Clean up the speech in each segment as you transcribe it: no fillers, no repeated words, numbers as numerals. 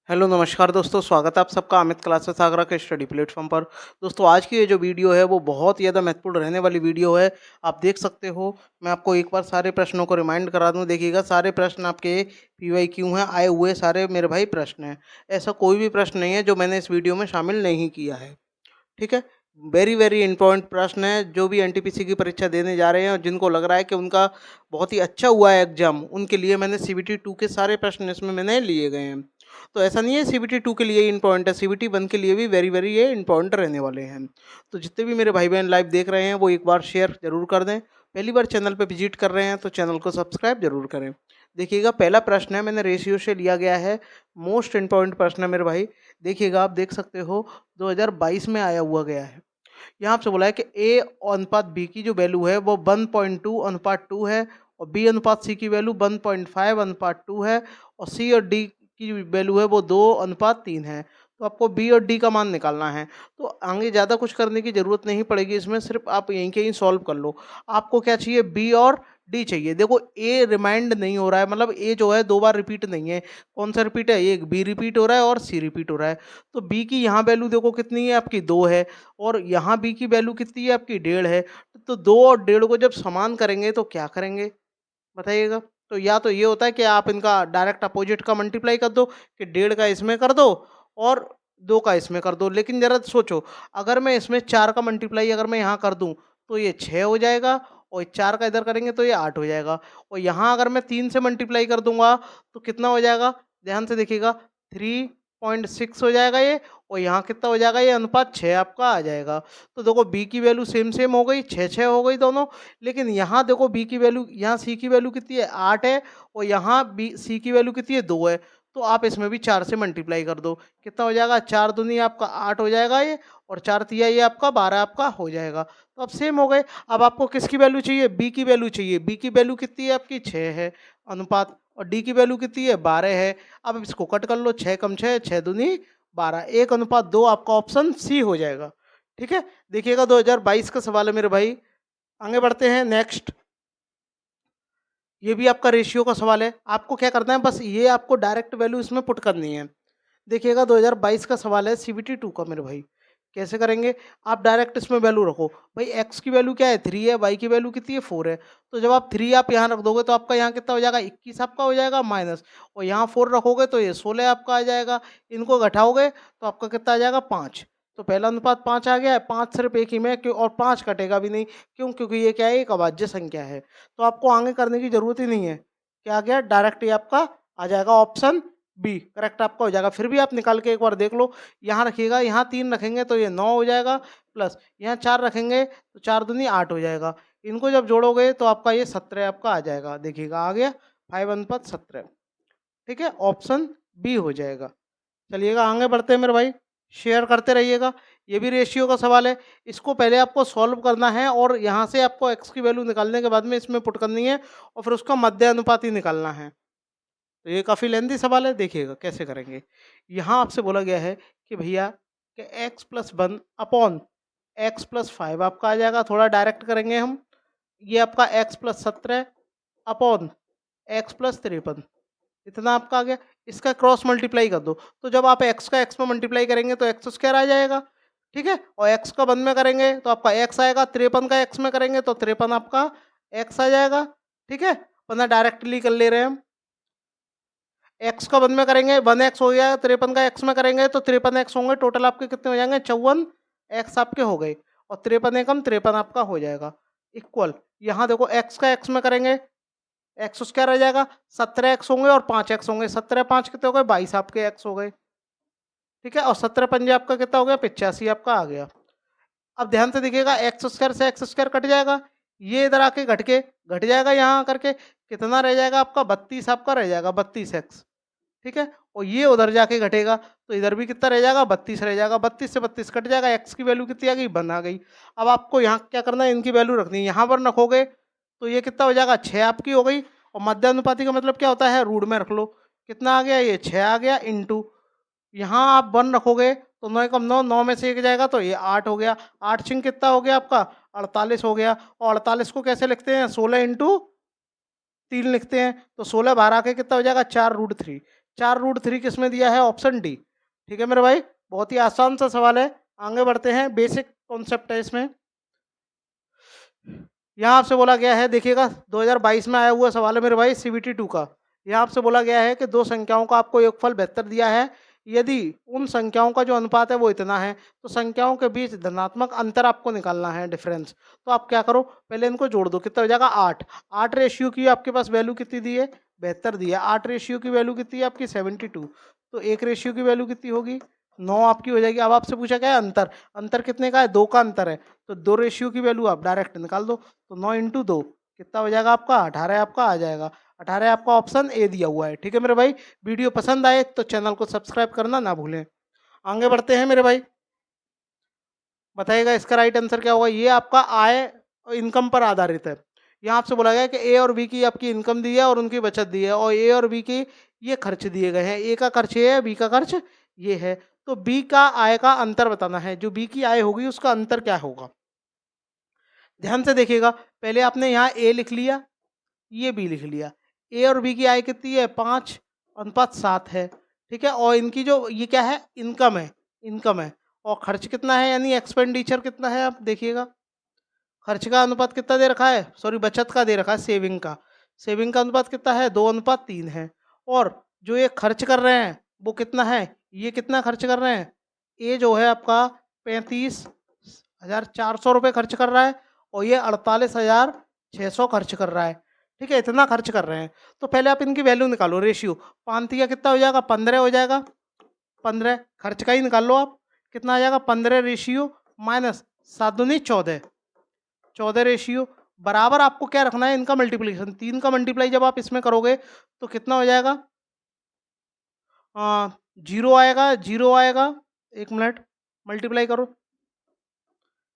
Hello नमस्कार दोस्तों, स्वागत है आप सबका अमित क्लासेस आगरा के स्टडी प्लेटफॉर्म पर। दोस्तों आज की ये जो वीडियो है वो बहुत ही ज़्यादा महत्वपूर्ण रहने वाली वीडियो है। आप देख सकते हो, मैं आपको एक बार सारे प्रश्नों को रिमाइंड करा दूं। देखिएगा, सारे प्रश्न आपके पीवाईक्यू हैं, आए हुए सारे मेरे भाई प्रश्न हैं। ऐसा कोई भी प्रश्न नहीं है जो मैंने इस वीडियो में शामिल नहीं किया है। ठीक है। वेरी वेरी इंपॉर्टेंट प्रश्न है। जो भी एनटीपीसी की परीक्षा देने जा रहे हैं और जिनको लग रहा है कि उनका बहुत ही अच्छा हुआ है एग्जाम, उनके लिए मैंने सीबीटी 2 के सारे प्रश्न इसमें मैंने लिए गए हैं। तो ऐसा नहीं है सीबीटी 2 के लिए ही इंपॉर्टेंट है, सीबीटी 1 के लिए भी वेरी वेरी ये इंपॉर्टेंट रहने वाले हैं। तो जितने भी मेरे भाई बहन लाइव देख रहे हैं वो एक बार शेयर जरूर कर दें। पहली बार चैनल पर विजिट कर रहे हैं तो चैनल को सब्सक्राइब जरूर करें। देखिएगा, पहला प्रश्न है, मैंने रेशियो से लिया गया है। मोस्ट इंपॉर्टेंट प्रश्न है मेरे भाई। देखिएगा, आप देख सकते हो 2022 में आया हुआ गया है। यहाँ आपसे बोला है कि ए अनुपात बी की जो वैल्यू है वो 1.2 अनुपात 2 है, और बी अनुपात सी की वैल्यू 1.5 अनुपात 2 है, और सी और डी की वैल्यू है वो 2 अनुपात 3 है। तो आपको बी और डी का मान निकालना है। तो आगे ज़्यादा कुछ करने की ज़रूरत नहीं पड़ेगी इसमें, सिर्फ आप यहीं के ही सॉल्व कर लो। आपको क्या चाहिए, बी और डी चाहिए। देखो, ए रिमाइंड नहीं हो रहा है, मतलब ए जो है दो बार रिपीट नहीं है। कौन सा रिपीट है, एक बी रिपीट हो रहा है और सी रिपीट हो रहा है। तो बी की यहाँ वैल्यू देखो कितनी है आपकी, 2 है, और यहाँ बी की वैल्यू कितनी है आपकी, 1.5 है। तो 2 और 1.5 को जब समान करेंगे तो क्या करेंगे, बताइएगा। तो या तो ये होता है कि आप इनका डायरेक्ट अपोजिट का मल्टीप्लाई कर दो, कि 1.5 का इसमें कर दो और 2 का इसमें कर दो। लेकिन जरा सोचो, अगर मैं इसमें 4 का मल्टीप्लाई अगर मैं यहाँ कर दूँ तो ये 6 हो जाएगा, और 4 का इधर करेंगे तो ये 8 हो जाएगा। और यहाँ अगर मैं 3 से मल्टीप्लाई कर दूंगा तो कितना हो जाएगा, ध्यान से देखिएगा, 3.6 हो जाएगा ये। और यहाँ कितना हो जाएगा, ये अनुपात 6 आपका आ जाएगा। तो देखो, बी की वैल्यू सेम सेम हो गई, 6 हो गई दोनों। लेकिन यहाँ देखो, बी की वैल्यू, यहाँ सी की वैल्यू कितनी है, 8 है, और यहाँ बी सी की वैल्यू कितनी है, 2 है। तो आप इसमें भी 4 से मल्टीप्लाई कर दो, कितना हो जाएगा, 4 दूनी आपका 8 हो जाएगा ये, और 4 तिया ये आपका 12 आपका हो जाएगा। तो अब सेम हो गए। अब आपको किसकी वैल्यू चाहिए, बी की वैल्यू चाहिए। बी की वैल्यू कितनी है आपकी, 6 है अनुपात, और डी की वैल्यू कितनी है, 12 है। अब इसको कट कर लो, 6 कम 6, 6 दूनी 12, 1:2 आपका ऑप्शन सी हो जाएगा। ठीक है। देखिएगा, 2022 का सवाल है मेरे भाई। आगे बढ़ते हैं नेक्स्ट। ये भी आपका रेशियो का सवाल है। आपको क्या करना है, बस ये आपको डायरेक्ट वैल्यू इसमें पुट करनी है। देखिएगा, 2022 का सवाल है सीबीटी 2 का मेरे भाई। कैसे करेंगे, आप डायरेक्ट इसमें वैल्यू रखो। भाई एक्स की वैल्यू क्या है, 3 है, वाई की वैल्यू कितनी है, 4 है। तो जब आप 3 आप यहाँ रख दोगे तो आपका यहाँ कितना हो जाएगा, 21 आपका हो जाएगा माइनस, और यहाँ 4 रखोगे तो ये 16 आपका आ जाएगा। इनको घटाओगे तो आपका कितना आ जाएगा, 5। तो पहला अनुपात 5 आ गया है। 5 सिर्फ एक ही में क्यों, और 5 कटेगा भी नहीं, क्यों, क्योंकि ये क्या है, एक अभाज्य संख्या है। तो आपको आगे करने की जरूरत ही नहीं है। क्या आ गया, डायरेक्ट ये आपका आ जाएगा ऑप्शन बी करेक्ट आपका हो जाएगा। फिर भी आप निकाल के एक बार देख लो। यहाँ रखिएगा, यहाँ 3 रखेंगे तो ये 9 हो जाएगा, प्लस यहाँ 4 रखेंगे तो 4 दूनी 8 हो जाएगा। इनको जब जोड़ोगे तो आपका ये 17 आपका आ जाएगा। देखिएगा, आ गया 5:17। ठीक है, ऑप्शन बी हो जाएगा। चलिएगा, आगे बढ़ते हैं मेरे भाई, शेयर करते रहिएगा। ये भी रेशियो का सवाल है। इसको पहले आपको सॉल्व करना है, और यहाँ से आपको एक्स की वैल्यू निकालने के बाद में इसमें पुट करनी है, और फिर उसका मध्य अनुपाती निकालना है। तो ये काफ़ी लेंदी सवाल है। देखिएगा कैसे करेंगे। यहाँ आपसे बोला गया है कि भैया कि x+1 अपॉन x+5 आपका आ जाएगा। थोड़ा डायरेक्ट करेंगे हम। ये आपका x+17 अपॉन x+53, इतना आपका आ गया। इसका क्रॉस मल्टीप्लाई कर दो। तो जब आप x का x में मल्टीप्लाई करेंगे तो एक्स स्क्वायर आ जाएगा। ठीक है, और x का 1 में करेंगे तो आपका x आएगा। 53 का x में करेंगे तो 53 आपका x आ जाएगा। ठीक है, वरना डायरेक्टली कर ले रहे हैं हम। एक्स का 1 में करेंगे 1x हो गया, 53 का x में करेंगे तो 53x होंगे। टोटल आपके कितने हो जाएंगे, 54x आपके हो गए, और 53 एकम 53 आपका हो जाएगा इक्वल। यहाँ देखो, x का x में करेंगे, एक्स स्क्वायर आ जाएगा, 17x होंगे और 5x होंगे। 17 5 कितने हो गए, 22 आपके x हो गए। ठीक है, और 17 पंजे आपका कितना हो गया, 85 आपका आ गया। अब ध्यान से देखिएगा, एक्स स्क्वायर से एक्स स्क्वायर कट जाएगा, ये इधर आके घट जाएगा, यहाँ करके कितना रह जाएगा आपका, 32 आपका रह जाएगा, 32x। ठीक है, और ये उधर जाके घटेगा तो इधर भी कितना रह जाएगा, 32 रह जाएगा। 32 से 32 कट जाएगा, एक्स की वैल्यू कितनी आ गई, 1 आ गई। अब आपको यहाँ क्या करना है, इनकी वैल्यू रखनी है। यहाँ पर रखोगे तो ये कितना हो जाएगा, 6 आपकी हो गई। और मध्य अनुपाती का मतलब क्या होता है, रूट में रख लो। कितना आ गया, ये 6 आ गया, इंटू यहाँ आप 1 रखोगे तो 9 एकम 9, 9 में से 1 जाएगा तो ये 8 हो गया। 8 छिंग कितना हो गया आपका, 48 हो गया। और 48 को कैसे लिखते हैं, 16 इंटू 3 लिखते हैं। तो 16 12 के कितना हो जाएगा, 4√3। 4√3 किस में दिया है? Option D. ठीक है मेरे भाई, बहुत ही आसान सा सवाल है। आगे बढ़ते हैं, बेसिक कॉन्सेप्ट है इसमें। यहाँ आपसे बोला गया है, देखिएगा 2022 में आया हुआ सवाल है मेरे भाई, CBT 2 का। यहाँ आपसे बोला गया है कि दो संख्याओं का आपको योगफल 72 दिया है, यदि उन संख्याओं का जो अनुपात है वो इतना है, तो संख्याओं के बीच धनात्मक अंतर आपको निकालना है, डिफरेंस। तो आप क्या करो, पहले इनको जोड़ दो, कितना हो जाएगा? 8। 8 रेशियो की आपके पास वैल्यू कितनी दी है? 72 दी है। 8 रेशियो की वैल्यू कितनी है आपकी? 72। तो 1 रेशियो की वैल्यू कितनी होगी? 9 आपकी हो जाएगी। अब आपसे पूछा क्या है? अंतर। अंतर कितने का है? 2 का अंतर है। तो 2 रेशियो की वैल्यू आप डायरेक्ट निकाल दो। तो 9 इंटू 2 कितना हो जाएगा आपका? 18 आपका आ जाएगा। 18 आपका ऑप्शन ए दिया हुआ है। ठीक है मेरे भाई, वीडियो पसंद आए तो चैनल को सब्सक्राइब करना ना भूलें। आगे बढ़ते हैं मेरे भाई, बताइएगा इसका राइट आंसर क्या होगा। ये आपका आय और इनकम पर आधारित है। यहाँ आपसे बोला गया कि ए और बी की आपकी इनकम दी है और उनकी बचत दी है, और ए और बी की ये खर्च दिए गए हैं। ए का खर्च ये है, बी का खर्च ये है। तो बी का आय का अंतर बताना है, जो बी की आय होगी उसका अंतर क्या होगा। ध्यान से देखिएगा, पहले आपने यहाँ ए लिख लिया, ये बी लिख लिया। ए और बी की आय कितनी है? 5:7 है। ठीक है, और इनकी जो ये क्या है? इनकम है, इनकम है। और खर्च कितना है, यानी एक्सपेंडिचर कितना है? आप देखिएगा, खर्च का अनुपात कितना दे रखा है? सॉरी, बचत का दे रखा है, सेविंग का। सेविंग का अनुपात कितना है? 2:3 है। और जो ये खर्च कर रहे हैं वो कितना है? ये कितना खर्च कर रहे हैं? ये जो है आपका 35,400 रुपये खर्च कर रहा है, और ये 48,600 खर्च कर रहा है। ठीक है, इतना खर्च कर रहे हैं। तो पहले आप इनकी वैल्यू निकालो, रेशियो। 5 कितना हो जाएगा? 15 हो जाएगा। 15 खर्च का ही निकाल लो आप, कितना आ जाएगा? 15 रेशियो माइनस 7×2 = 14। 14 रेशियो बराबर आपको क्या रखना है? इनका मल्टीप्लीकेशन। 3 का मल्टीप्लाई जब आप इसमें करोगे तो कितना हो जाएगा? 0 आएगा, 0 आएगा। 1 मिनट, मल्टीप्लाई करो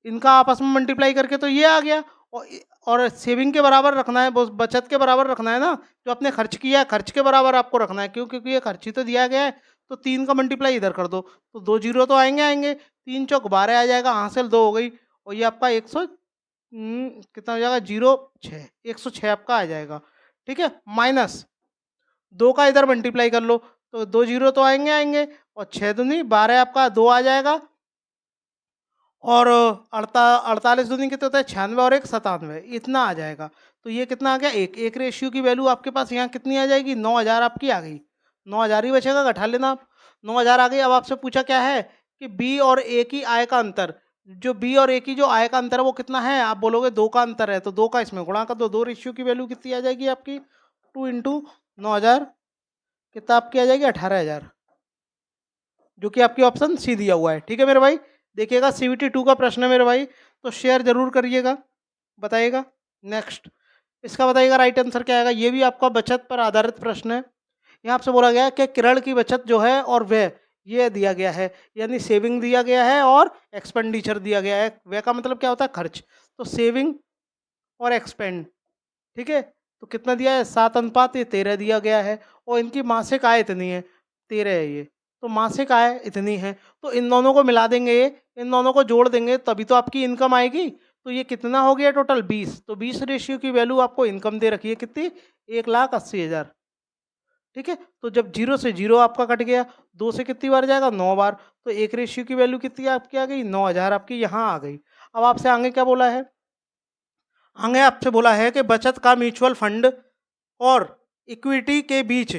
इनका आपस में, मल्टीप्लाई करके तो ये आ गया। और और सेविंग के बराबर रखना है, बचत के बराबर रखना है ना। जो आपने खर्च किया है खर्च के बराबर आपको रखना है, क्यों? क्योंकि ये खर्च ही तो दिया गया है। तो 3 का मल्टीप्लाई इधर कर दो, तो 2 जीरो तो आएंगे आएंगे। 3 चौक 12 आ जाएगा, हासिल 2 हो गई। और ये आपका 100 कितना हो जाएगा? 0,6, 106 आपका आ जाएगा। ठीक है, माइनस 2 का इधर मल्टीप्लाई कर लो, तो 2 जीरो तो आएंगे आएंगे। और 6 दूनी 12 आपका 2 आ जाएगा। और 48 दूनी कितने होता है? 96, और 1 97, इतना आ जाएगा। तो ये कितना आ गया? एक रेशियो की वैल्यू आपके पास यहाँ कितनी आ जाएगी? 9,000 आपकी आ गई। 9,000 ही बचेगा, घटा लेना आप। 9,000 आ गई। अब आपसे पूछा क्या है कि बी और ए की आय का अंतर। जो बी और ए की जो आय का अंतर है वो कितना है? आप बोलोगे 2 का अंतर है, तो 2 का इसमें गुणा कर दो। 2 रेशियो की वैल्यू कितनी आ जाएगी आपकी? 2 इंटू 9,000 कितना आपकी आ जाएगी? 18,000, जो कि आपकी ऑप्शन सी दिया हुआ है। ठीक है मेरे भाई, देखिएगा CBT 2 का प्रश्न है मेरे भाई, तो शेयर जरूर करिएगा, बताइएगा। नेक्स्ट, इसका बताइएगा राइट आंसर क्या आएगा। ये भी आपका बचत पर आधारित प्रश्न है। यहाँ आपसे बोला गया है कि किरण की बचत जो है और व्यय ये दिया गया है, यानी सेविंग दिया गया है और एक्सपेंडिचर दिया गया है। व्यय का मतलब क्या होता है? खर्च। तो सेविंग और एक्सपेंड, ठीक है। तो कितना दिया है? 7:13 दिया गया है। और इनकी मासिक आय इतनी है, 13 है ये। तो मासिक आय इतनी है, तो इन दोनों को मिला देंगे, इन दोनों को जोड़ देंगे, तभी तो आपकी इनकम आएगी। तो ये कितना हो गया टोटल? 20। तो 20 रेशियो की वैल्यू आपको इनकम दे रखी है कितनी? 1,80,000। ठीक है, तो जब 0 से 0 आपका कट गया, 2 से कितनी बार जाएगा? 9 बार। तो एक रेशियो की वैल्यू कितनी आपकी आ गई? 9,000 आपकी यहाँ आ गई। अब आपसे आगे क्या बोला है? आगे आपसे बोला है कि बचत का म्यूचुअल फंड और इक्विटी के बीच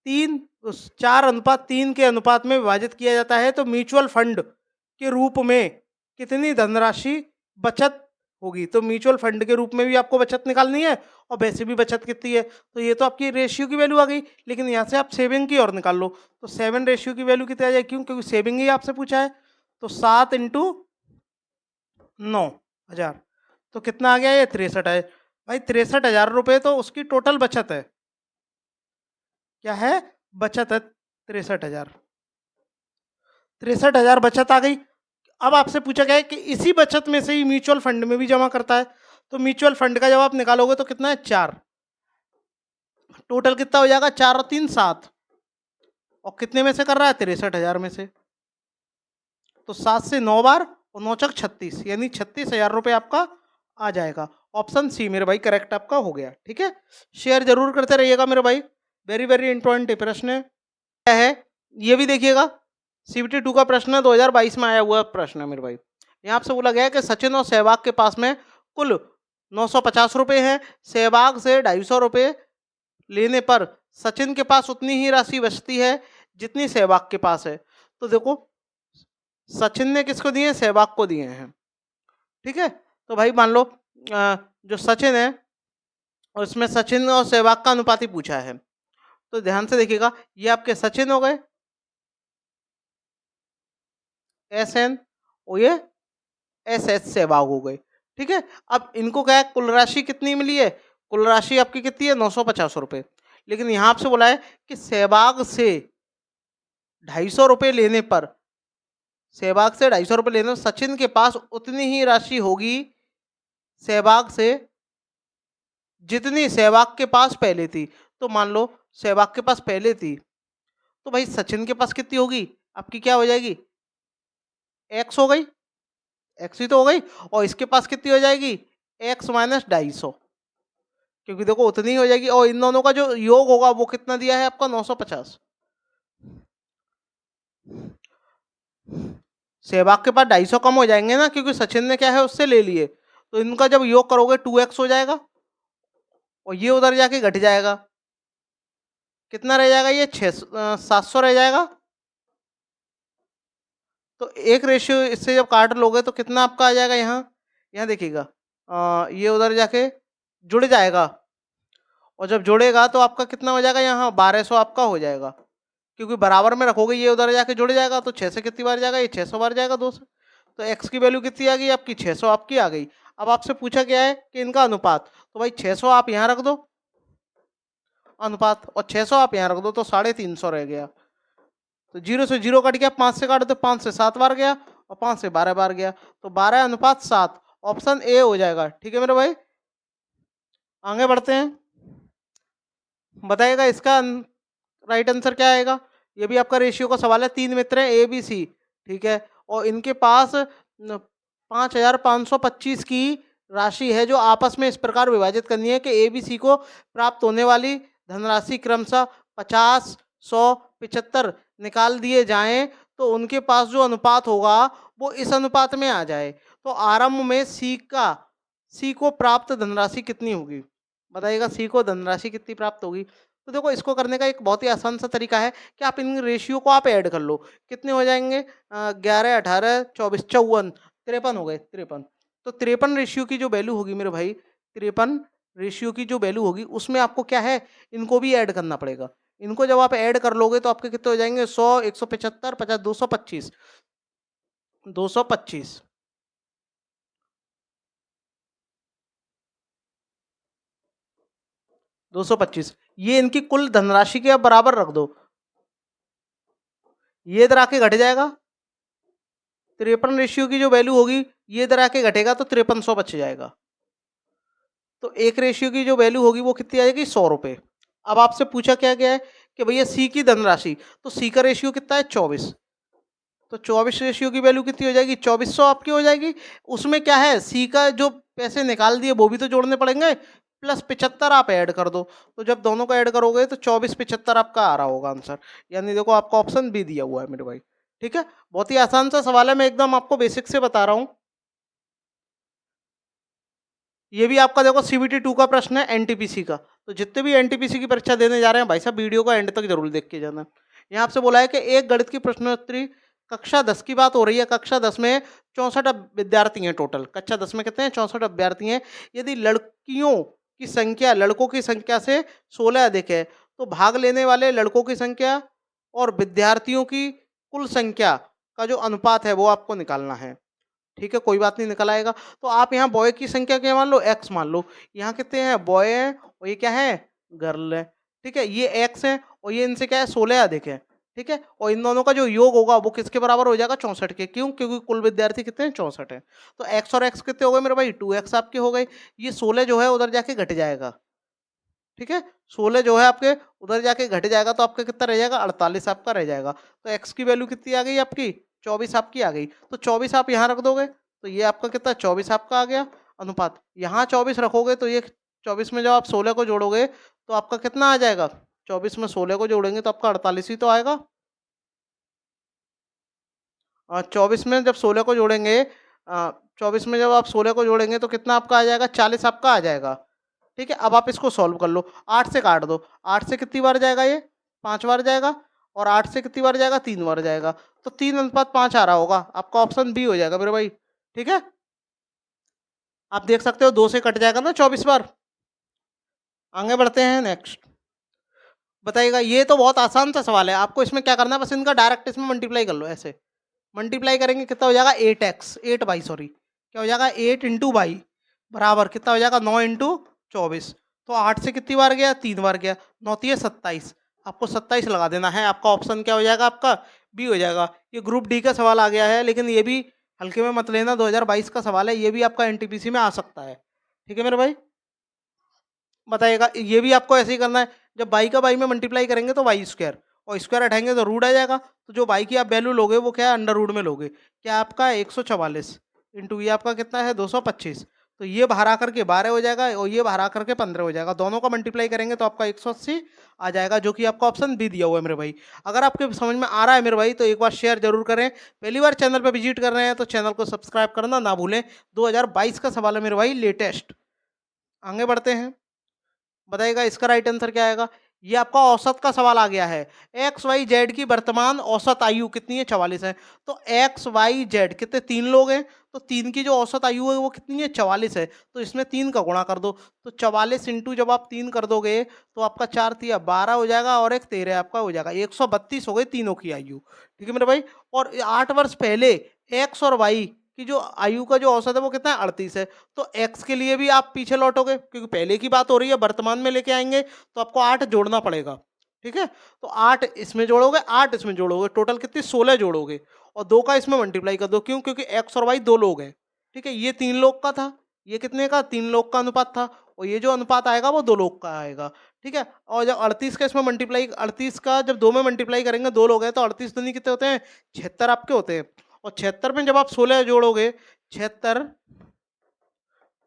4:3 के अनुपात में विभाजित किया जाता है। तो म्यूचुअल फंड के रूप में कितनी धनराशि बचत होगी? तो म्यूचुअल फंड के रूप में भी आपको बचत निकालनी है, और वैसे भी बचत कितनी है। तो ये तो आपकी रेशियो की वैल्यू आ गई, लेकिन यहाँ से आप सेविंग की और निकाल लो। तो 7 रेशियो की वैल्यू कितनी आ जाएगी? क्यों? क्योंकि सेविंग ही आपसे पूछा है। तो 7 इंटू 9,000, तो कितना आ गया? ये 63 है भाई। 63,000 रुपये तो उसकी टोटल बचत है। क्या है? बचत है 63,000। 63,000 बचत आ गई। अब आपसे पूछा गया है कि इसी बचत में से ही म्यूचुअल फंड में भी जमा करता है। तो म्यूचुअल फंड का जब आप निकालोगे तो कितना है? 4। टोटल कितना हो जाएगा? 4 और 3 7। और कितने में से कर रहा है? 63,000 में से। तो 7 से 9 बार, और 9 चक 36, यानी 36,000 रुपये आपका आ जाएगा। ऑप्शन सी मेरे भाई करेक्ट आपका हो गया। ठीक है, शेयर जरूर करते रहिएगा मेरे भाई, वेरी वेरी इंपॉर्टेंट प्रश्न है। है ये भी देखिएगा, CBT 2 का प्रश्न है, 2022 में आया हुआ प्रश्न है मेरे भाई। यहाँ आपसे बोला गया है कि सचिन और सहवाग के पास में कुल 950 रुपये हैं, सहवाग से 250 रुपये लेने पर सचिन के पास उतनी ही राशि बचती है जितनी सहवाग के पास है। तो देखो सचिन ने किसको दिए, सहवाग को दिए हैं, ठीक है। तो भाई मान लो जो सचिन है उसमें सचिन और सहवाग का अनुपात ही पूछा है, तो ध्यान से देखिएगा, ये आपके सचिन हो गए SN और ये SS सहवाग हो गए, ठीक है। अब इनको क्या है, कुल राशि कितनी मिली है, कुल राशि आपकी कितनी है 950 रुपये, लेकिन यहाँ आपसे बोला है कि सहवाग से 250 रुपये लेने पर, सहवाग से 250 रुपये लेने पर सचिन के पास उतनी ही राशि होगी सहवाग से जितनी सहवाग के पास पहले थी। तो मान लो सहवाग के पास पहले थी, तो भाई सचिन के पास कितनी होगी, आपकी क्या हो जाएगी, x हो गई, x ही तो हो गई, और इसके पास कितनी हो जाएगी, x माइनस 250, क्योंकि देखो उतनी ही हो जाएगी, और इन दोनों का जो योग होगा वो कितना दिया है आपका 950। सहवाग के पास 250 कम हो जाएंगे ना, क्योंकि सचिन ने क्या है उससे ले लिए, तो इनका जब योग करोगे 2x हो जाएगा, और ये उधर जाके घट जाएगा, कितना रह जाएगा, ये 700 रह जाएगा। तो एक रेशियो इससे जब काट लोगे तो कितना आपका आ जाएगा, यहाँ देखिएगा, ये उधर जाके जुड़ जाएगा, और जब जुड़ेगा तो आपका कितना हो जाएगा, यहाँ 1200 आपका हो जाएगा, क्योंकि बराबर में रखोगे, ये उधर जाके जुड़ जाएगा, तो 6 से कितनी बार जाएगा, ये 600 बार जाएगा 2 से, तो x की वैल्यू कितनी आ गई आपकी, 600 आपकी आ गई। अब आपसे पूछा गया है कि इनका अनुपात, तो भाई 600 आप यहाँ रख दो अनुपात, और 600 आप यहाँ रख दो, तो 350 रह गया, तो 0 से 0 कट गया, 5 से काट दो, 5 से 7 बार गया, और 5 से 12 बार गया, तो 12:7, ऑप्शन ए हो जाएगा, ठीक है मेरे भाई। आगे बढ़ते हैं, बताइएगा इसका राइट आंसर क्या आएगा। ये भी आपका रेशियो का सवाल है, 3 मित्र हैं ABC, ठीक है, और इनके पास 5525 की राशि है, जो आपस में इस प्रकार विभाजित करनी है कि ABC को प्राप्त होने वाली धनराशि क्रमशः 50, 100, 75 निकाल दिए जाएं, तो उनके पास जो अनुपात होगा वो इस अनुपात में आ जाए। तो आरंभ में C को प्राप्त धनराशि कितनी होगी, बताइएगा, C को धनराशि कितनी प्राप्त होगी। तो देखो इसको करने का एक बहुत ही आसान सा तरीका है कि आप इन रेशियो को आप ऐड कर लो, कितने हो जाएंगे, 11, 18, 24, 54, 53 हो गए, 53। तो 53 रेशियो की जो वैल्यू होगी मेरे भाई, 53 रेशियो की जो वैल्यू होगी उसमें आपको क्या है, इनको भी ऐड करना पड़ेगा। इनको जब आप ऐड कर लोगे तो आपके कितने हो जाएंगे, 100, 175, 50, 225, 225, 225, ये इनकी कुल धनराशि के आप बराबर रख दो, ये इधर आके घट जाएगा, 53 रेशियो की जो वैल्यू होगी ये इधर आके घटेगा, तो 5300 बच जाएगा। तो एक रेशियो की जो वैल्यू होगी वो कितनी आएगी, 100 रुपये। अब आपसे पूछा क्या गया है कि भैया C की धनराशि, तो C का रेशियो कितना है, 24, तो 24 रेशियो की वैल्यू कितनी हो जाएगी, 2400 आपकी हो जाएगी। उसमें क्या है, C का जो पैसे निकाल दिए वो भी तो जोड़ने पड़ेंगे, प्लस 75 आप ऐड कर दो, तो जब दोनों को ऐड करोगे तो 24, 75 आपका आ रहा होगा आंसर, यानी देखो आपका ऑप्शन बी दिया हुआ है मेरे भाई, ठीक है। बहुत ही आसान सा सवाल है, मैं एकदम आपको बेसिक से बता रहा हूँ। ये भी आपका देखो CBT 2 का प्रश्न है, NTPC का, तो जितने भी NTPC की परीक्षा देने जा रहे हैं भाई साहब, वीडियो को एंड तक जरूर देख के जाना। यहाँ आपसे बोला है कि एक गणित की प्रश्नोत्तरी, कक्षा 10 की बात हो रही है, कक्षा 10 में 64 विद्यार्थी हैं टोटल, कक्षा 10 में कितने हैं, 64 विद्यार्थी हैं। यदि लड़कियों की संख्या लड़कों की संख्या से 16 अधिक है, तो भाग लेने वाले लड़कों की संख्या और विद्यार्थियों की कुल संख्या का जो अनुपात है वो आपको निकालना है, ठीक है, कोई बात नहीं, निकल आएगा। तो आप यहाँ बॉय की संख्या क्या मान लो, x मान लो, यहाँ कितने हैं, बॉय हैं, और ये क्या है, गर्ल है, ठीक है, ये x है, और ये इनसे क्या है, 16 अधिक है, ठीक है, और इन दोनों का जो योग होगा वो किसके बराबर हो जाएगा, 64 के, क्यों, क्योंकि कुल विद्यार्थी कितने हैं, 64 है। तो x और x कितने हो गए मेरे भाई, 2x आपके हो गए, ये 16 जो है उधर जाके घट जाएगा, ठीक है, 16 जो है आपके उधर जाके घट जाएगा, तो आपका कितना रह जाएगा, 48 आपका रह जाएगा। तो x की वैल्यू कितनी आ गई आपकी, 24 आपकी आ गई, तो 24 आप यहाँ रख दोगे, तो ये आपका कितना, 24 आपका आ गया अनुपात, यहाँ 24 रखोगे तो ये 24 में जब आप 16 को जोड़ोगे तो आपका कितना आ जाएगा, 24 में 16 को जोड़ेंगे तो आपका 48 ही तो आएगा। 24 में जब 16 को जोड़ेंगे 24 में जब आप 16 को जोड़ेंगे तो कितना आपका आ जाएगा, 40 आपका आ जाएगा। ठीक है, अब आप इसको सॉल्व कर लो, 8 से काट दो, 8 से कितनी बार जाएगा ये, 5 बार जाएगा, और 8 से कितनी बार जाएगा, 3 बार जाएगा, तो 3:5 आ रहा होगा, आपका ऑप्शन बी हो जाएगा मेरे भाई। ठीक है, आप देख सकते हो 2 से कट जाएगा ना 24 बार। आगे बढ़ते हैं, नेक्स्ट बताइएगा। ये तो बहुत आसान सा सवाल है, आपको इसमें क्या करना है, बस इनका डायरेक्ट इसमें मल्टीप्लाई कर लो। ऐसे मल्टीप्लाई करेंगे कितना हो जाएगा, 8x 8 बाई सॉरी क्या हो जाएगा, 8 इंटू बाई बराबर कितना हो जाएगा, 9 इंटू 24। तो 8 से कितनी बार गया, 3 बार गया, 9 3 27, आपको 27 लगा देना है। आपका ऑप्शन क्या हो जाएगा, आपका बी हो जाएगा। ये ग्रुप डी का सवाल आ गया है, लेकिन ये भी हल्के में मत लेना, 2022 का सवाल है, ये भी आपका एनटीपीसी में आ सकता है। ठीक है मेरे भाई, बताइएगा। ये भी आपको ऐसे ही करना है, जब बाई का बाई में मल्टीप्लाई करेंगे तो वाई स्क्वायर, और स्क्वायर हटाएंगे तो रूट आ जाएगा। तो जो बाई की आप वैल्यू लोगे वो क्या है, अंडर रूट में लोगे, क्या आपका 144 इंटू ये आपका कितना है 225, तो ये बाहर आकर के 12 हो जाएगा और ये बाहर आकर के 15 हो जाएगा। दोनों का मल्टीप्लाई करेंगे तो आपका 180 आ जाएगा, जो कि आपका ऑप्शन बी दिया हुआ है मेरे भाई। अगर आपके समझ में आ रहा है मेरे भाई तो एक बार शेयर जरूर करें। पहली बार चैनल पर विजिट कर रहे हैं तो चैनल को सब्सक्राइब करना ना भूलें। 2022 का सवाल है मेरे भाई, लेटेस्ट। आगे बढ़ते हैं, बताइएगा इसका राइट आंसर क्या आएगा। ये आपका औसत का सवाल आ गया है। एक्स वाई जेड की वर्तमान औसत आयु कितनी है, 44 है। तो एक्स वाई जेड कितने, 3 लोग हैं, तो 3 की जो औसत आयु है वो कितनी है, 44 है। तो इसमें 3 का गुणा कर दो, तो 44 इंटू जब आप 3 कर दोगे तो आपका 4 तिया 12 हो जाएगा, और एक 13 आपका हो जाएगा, 132 हो गई तीनों की आयु। ठीक है मेरे भाई, और 8 वर्ष पहले एक्स और वाई की जो आयु का जो औसत है वो कितना है, 38 है। तो x के लिए भी आप पीछे लौटोगे, क्योंकि पहले की बात हो रही है, वर्तमान में लेके आएंगे तो आपको 8 जोड़ना पड़ेगा। ठीक है, तो 8 इसमें जोड़ोगे, 8 इसमें जोड़ोगे, टोटल कितनी 16 जोड़ोगे, और 2 का इसमें मल्टीप्लाई कर दो। क्यों, क्योंकि x और y 2 लोग हैं। ठीक है, ये 3 लोग का था, ये कितने का, 3 लोग का अनुपात था, और ये जो अनुपात आएगा वो 2 लोग का आएगा। ठीक है, और जब 38 का इसमें मल्टीप्लाई, 38 का जब 2 में मल्टीप्लाई करेंगे, 2 लोग हैं, तो 38 दूनी कितने होते हैं, 76 आपके होते हैं। और 76 में जब आप 16 जोड़ोगे, 76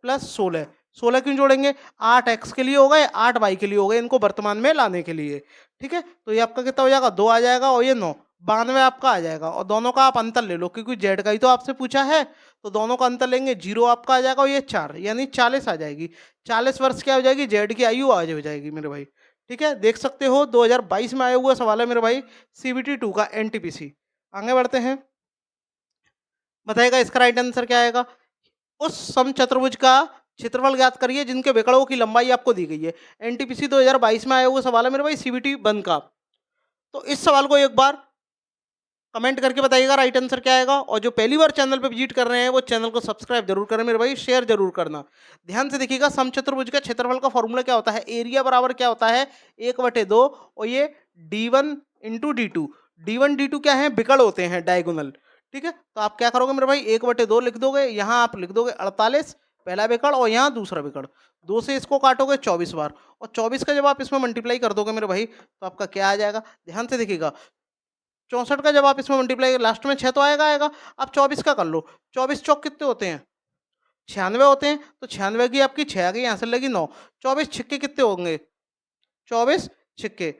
प्लस 16, 16 क्यों जोड़ेंगे, 8 एक्स के लिए हो गए, 8 वाई के लिए हो गए, इनको वर्तमान में लाने के लिए। ठीक है, तो ये आपका कितना हो जाएगा, 2 आ जाएगा, और ये 9 92 आपका आ जाएगा। और दोनों का आप अंतर ले लो, क्योंकि जेड का ही तो आपसे पूछा है, तो दोनों का अंतर लेंगे, 0 आपका आ जाएगा, और ये 4 यानी 40 आ जाएगी। 40 वर्ष क्या हो जाएगी, जेड की आयु आज हो जाएगी मेरे भाई। ठीक है, देख सकते हो 2022 में आया हुआ सवाल है मेरे भाई, CBT 2 का एनटीपीसी। आगे बढ़ते हैं, बताएगा इसका राइट आंसर क्या आएगा। उस समचतुर्भुज का क्षेत्रफल ज्ञात करिए जिनके विकर्णों की लंबाई आपको दी गई है। एनटीपीसी 2022 में आया हुआ सवाल है मेरे भाई, CBT 1 का। तो इस सवाल को एक बार कमेंट करके बताइएगा राइट आंसर क्या आएगा। और जो पहली बार चैनल पे विजिट कर रहे हैं वो चैनल को सब्सक्राइब जरूर करें मेरे भाई, शेयर जरूर करना। ध्यान से देखिएगा, समचतुर्भुज का क्षेत्रफल का फॉर्मूला क्या होता है, एरिया बराबर क्या होता है, 1/2, और ये D1 into D2। D1 D2 क्या है, विकर्ण होते हैं, डायगोनल। ठीक है, तो आप क्या करोगे मेरे भाई, 1/2 लिख दोगे, यहाँ आप लिख दोगे 48 पहला विकर्ण, और यहाँ दूसरा विकर्ण, 2 से इसको काटोगे 24 बार, और 24 का जब आप इसमें मल्टीप्लाई कर दोगे मेरे भाई तो आपका क्या आ जाएगा। ध्यान से देखिएगा, 64 का जब आप इसमें मल्टीप्लाई, लास्ट में 6 तो आएगा आएगा। आप 24 का कर लो, 24 चौक कितने होते हैं, 96 होते हैं। तो 96 की आपकी 6 आ गई, यहाँ से लगी 9, 24 छिक्के कितने होंगे, 24 छिक्के,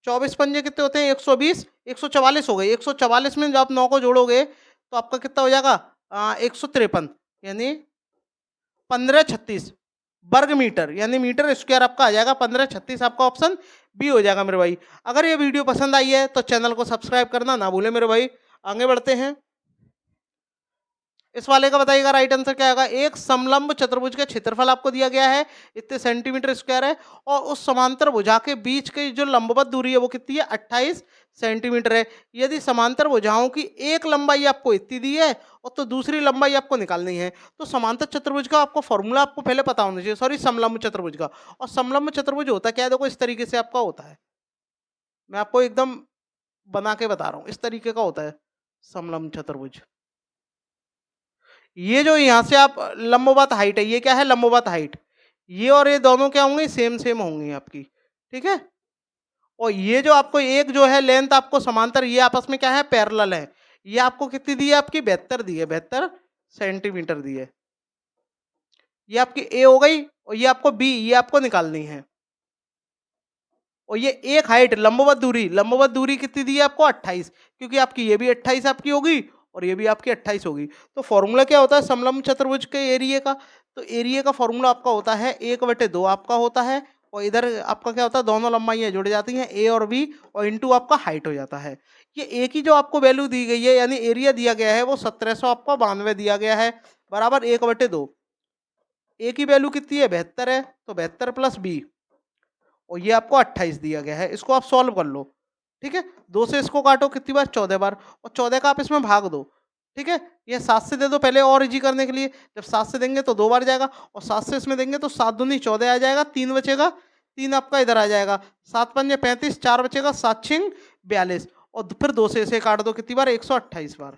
24 पंजे कितने होते हैं, 120, 144 हो गए। 144 में जब आप 9 को जोड़ोगे तो आपका कितना हो जाएगा, 153, यानी 1536 वर्ग मीटर, यानी मीटर स्क्वायर आपका आ जाएगा 1536, आपका ऑप्शन बी हो जाएगा मेरे भाई। अगर ये वीडियो पसंद आई है तो चैनल को सब्सक्राइब करना ना भूलें मेरे भाई। आगे बढ़ते हैं, इस वाले का बताइएगा राइट आंसर क्या आएगा। एक समलंब चतुर्भुज का क्षेत्रफल आपको दिया गया है, इतने सेंटीमीटर स्क्वायर है, और उस समांतर भुजा के बीच की जो लंबवत दूरी है वो कितनी है, 28 सेंटीमीटर है। यदि समांतर भुजाओं की एक लंबाई आपको इतनी दी है और तो दूसरी लंबाई आपको निकालनी है, तो समांतर चतुर्भुज का आपको फॉर्मूला आपको पहले पता होना चाहिए, सॉरी समलंब चतुर्भुज का। और समलंब चतुर्भुज होता क्या है, देखो इस तरीके से आपका होता है, मैं आपको एकदम बना के बता रहा हूँ, इस तरीके का होता है समलंब चतुर्भुज। ये जो यहाँ से आप लंबवत हाइट है, ये क्या है, लंबवत हाइट, ये और ये दोनों क्या होंगे, सेम सेम होंगी आपकी। ठीक है, और ये जो आपको एक जो है लेंथ आपको समांतर, ये आपस में क्या है, पैरेलल है। ये आपको कितनी दी है, आपकी 72 दी है, 72 सेंटीमीटर दी है। ये आपकी ए हो गई, और ये आपको बी, ये आपको निकालनी है। और ये एक हाइट लंबवत दूरी कितनी दी है आपको 28, क्योंकि आपकी ये भी 28 आपकी होगी और ये भी आपकी 28 होगी। तो फॉर्मूला क्या होता है समलंब चतुर्भुज के एरिया का? तो एरिया का फॉर्मूला आपका होता है 1/2 आपका होता है, और इधर आपका क्या होता है दोनों लंबाइयाँ जुड़ जाती हैं ए और बी, और इंटू आपका हाइट हो जाता है। ये एक ही जो आपको वैल्यू दी गई है यानी एरिया दिया गया है वो 1700 आपका 92 दिया गया है, बराबर 1/2। ए की वैल्यू कितनी है 72 है, तो 72 प्लस बी, और ये आपको 28 दिया गया है। इसको आप सॉल्व कर लो, ठीक है। 2 से इसको काटो कितनी बार 14 बार, और 14 का आप इसमें भाग दो, ठीक है। ये 7 से दे दो पहले और इजी करने के लिए, जब 7 से देंगे तो 2 बार जाएगा, और 7 से इसमें देंगे तो 7 दूनी 14 आ जाएगा, 3 बचेगा, 3 आपका इधर आ जाएगा, 7 पंजे 35, 4 बचेगा, 7 छिंग 42, और फिर 2 से इसे काट दो कितनी बार 128 बार,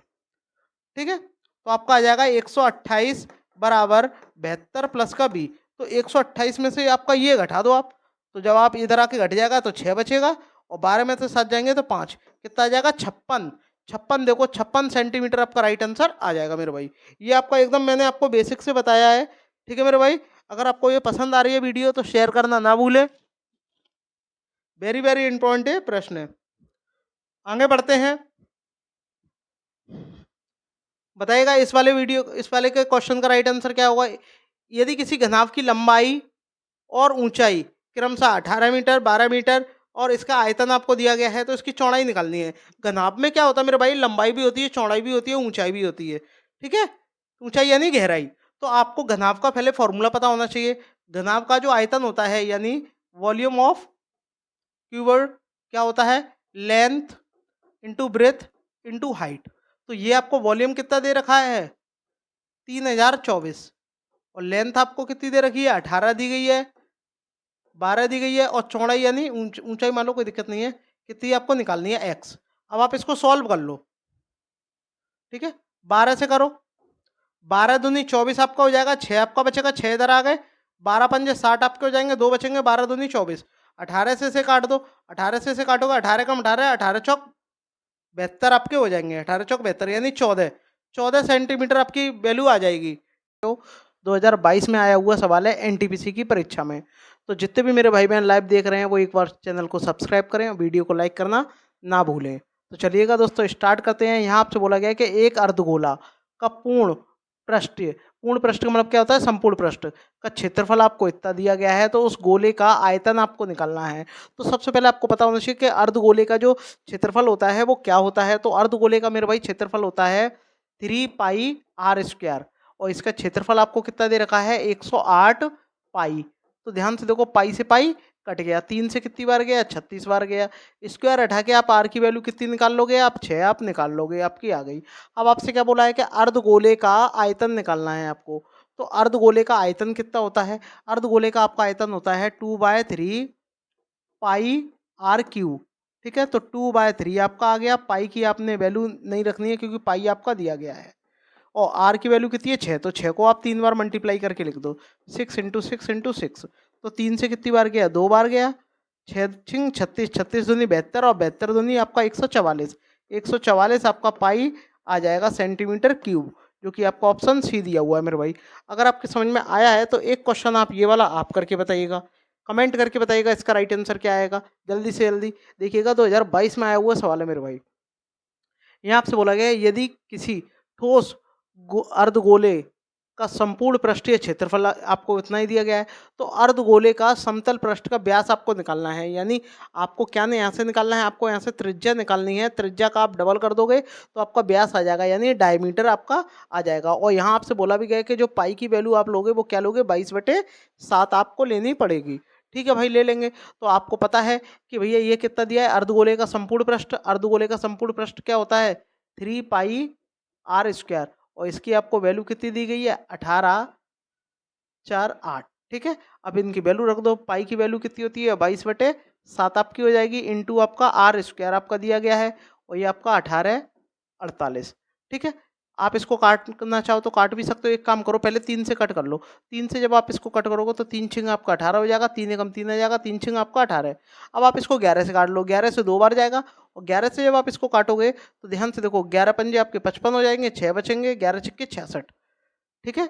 ठीक है। तो आपका आ जाएगा 128 बराबर 72 प्लस का बी। तो 128 में से आपका ये घटा दो आप, तो जब आप इधर आके घट जाएगा तो 6 बचेगा, और 12 में से 7 जाएंगे तो 5, कितना आ जाएगा 56। 56 देखो 56 सेंटीमीटर आपका राइट आंसर आ जाएगा मेरे भाई। ये आपका एकदम मैंने आपको बेसिक से बताया है, ठीक है मेरे भाई। अगर आपको ये पसंद आ रही है वीडियो तो शेयर करना ना भूलें, वेरी वेरी इंपॉर्टेंट है प्रश्न है। आगे बढ़ते हैं, बताइएगा इस वाले के क्वेश्चन का राइट आंसर क्या होगा। यदि किसी घनाभ की लंबाई और ऊंचाई क्रमशः 18 मीटर 12 मीटर और इसका आयतन आपको दिया गया है तो इसकी चौड़ाई निकालनी है। घनाभ में क्या होता है मेरे भाई, लंबाई भी होती है, चौड़ाई भी होती है, ऊंचाई भी होती है, ठीक है। ऊंचाई यानी गहराई। तो आपको घनाभ का पहले फॉर्मूला पता होना चाहिए। घनाभ का जो आयतन होता है यानी वॉल्यूम ऑफ क्यूबर्ड क्या होता है, length into breadth into height. तो ये आपको वॉल्यूम कितना दे रखा है 3024, और लेंथ आपको कितनी दे रखी है 18 दी गई है, 12 दी गई है, और चौड़ाई यानी ऊंचाई मान लो कोई दिक्कत नहीं है, कितनी आपको निकालनी है एक्स। अब आप इसको सॉल्व कर लो, ठीक है। 12 से करो, 12 दूनी 24 आपका हो जाएगा, 6 आपका बचेगा, 6 इधर आ गए, 12 पंजे 60 आपके हो जाएंगे, 2 बचेंगे, 12 दूनी 24, 18 से इसे काट दो, 18 से इसे काटोगे, 18 कम 18, 18 चौक 72 आपके हो जाएंगे, 18 चौक 72 यानी 14 सेंटीमीटर आपकी वैल्यू आ जाएगी। तो 2022 में आया हुआ सवाल है एनटीपीसी की परीक्षा में। तो जितने भी मेरे भाई बहन लाइव देख रहे हैं वो एक बार चैनल को सब्सक्राइब करें और वीडियो को लाइक करना ना भूलें। तो चलिएगा दोस्तों स्टार्ट करते हैं। यहाँ आपसे बोला गया है कि एक अर्धगोला का पूर्ण पृष्ठ का मतलब क्या होता है, संपूर्ण पृष्ठ का क्षेत्रफल आपको इतना दिया गया है, तो उस गोले का आयतन आपको निकालना है। तो सबसे पहले आपको पता होना चाहिए कि अर्धगोले का जो क्षेत्रफल होता है वो क्या होता है। तो अर्धगोले का मेरे भाई क्षेत्रफल होता है 3πr², और इसका क्षेत्रफल आपको कितना दे रखा है 108 पाई। तो ध्यान से देखो, पाई से पाई कट गया, 3 से कितनी बार गया 36 बार गया, स्क्वायर हटा के आप आर की वैल्यू कितनी निकाल लोगे, आप 6 आप निकाल लोगे, आपकी आ गई। अब आपसे क्या बोला है कि अर्धगोले का आयतन निकालना है आपको। तो अर्धगोले का आयतन कितना होता है, अर्धगोले का आपका आयतन होता है 2/3 पाई आर क्यू, ठीक है। तो 2/3 आपका आ गया, पाई की आपने वैल्यू नहीं रखनी है क्योंकि पाई आपका दिया गया है, और आर की वैल्यू कितनी है 6, तो 6 को आप 3 बार मल्टीप्लाई करके लिख दो, 6 इंटू 6 इंटू 6, तो 3 से कितनी बार गया 2 बार गया, 6 छिंग 36, 36 दूनी 72, और 72 दूनी आपका 144, 144 आपका पाई आ जाएगा सेंटीमीटर क्यूब, जो कि आपका ऑप्शन सी दिया हुआ है मेरे भाई। अगर आपके समझ में आया है तो एक क्वेश्चन आप ये वाला आप करके बताइएगा, कमेंट करके बताइएगा इसका राइट आंसर क्या आएगा, जल्दी से जल्दी देखिएगा। 2022 में आया हुआ सवाल है मेरे भाई। यहाँ आपसे बोला गया है यदि किसी ठोस अर्धगोले का संपूर्ण पृष्ठीय क्षेत्रफल आपको इतना ही दिया गया है, तो अर्धगोले का समतल पृष्ठ का व्यास आपको निकालना है। यानी आपको क्या नहीं यहाँ से निकालना है, आपको यहाँ से त्रिज्या निकालनी है। त्रिज्या का आप डबल कर दोगे तो आपका व्यास आ जाएगा, यानी डायमीटर आपका आ जाएगा। और यहाँ आपसे बोला भी गया है कि जो पाई की वैल्यू आप लोगे वो क्या लोगे 22/7 आपको लेनी पड़ेगी, ठीक है भाई, ले लेंगे। तो आपको पता है कि भैया ये कितना दिया है अर्धगोले का संपूर्ण पृष्ठ, अर्धगोले का संपूर्ण पृष्ठ क्या होता है 3πr², और इसकी आपको वैल्यू कितनी दी गई है 1848, ठीक है। अब इनकी वैल्यू रख दो, पाई की वैल्यू कितनी होती है 22/7 आपकी हो जाएगी, इंटू आपका r² आपका दिया गया है, और ये आपका 1848, ठीक है। आप इसको काटना चाहो तो काट भी सकते हो, एक काम करो पहले 3 से कट कर लो, 3 से जब आप इसको कट करोगे तो 3 छिंग आपका 18 हो जाएगा, 3 एकम 3 आ जाएगा, 3 छिंग आपका 18 है। अब आप इसको 11 से काट लो, 11 से 2 बार जाएगा, और 11 से जब आप इसको काटोगे तो ध्यान से देखो 11 पंजे आपके 55 हो जाएंगे, 6 बचेंगे, 11 छिक्के 66, ठीक है।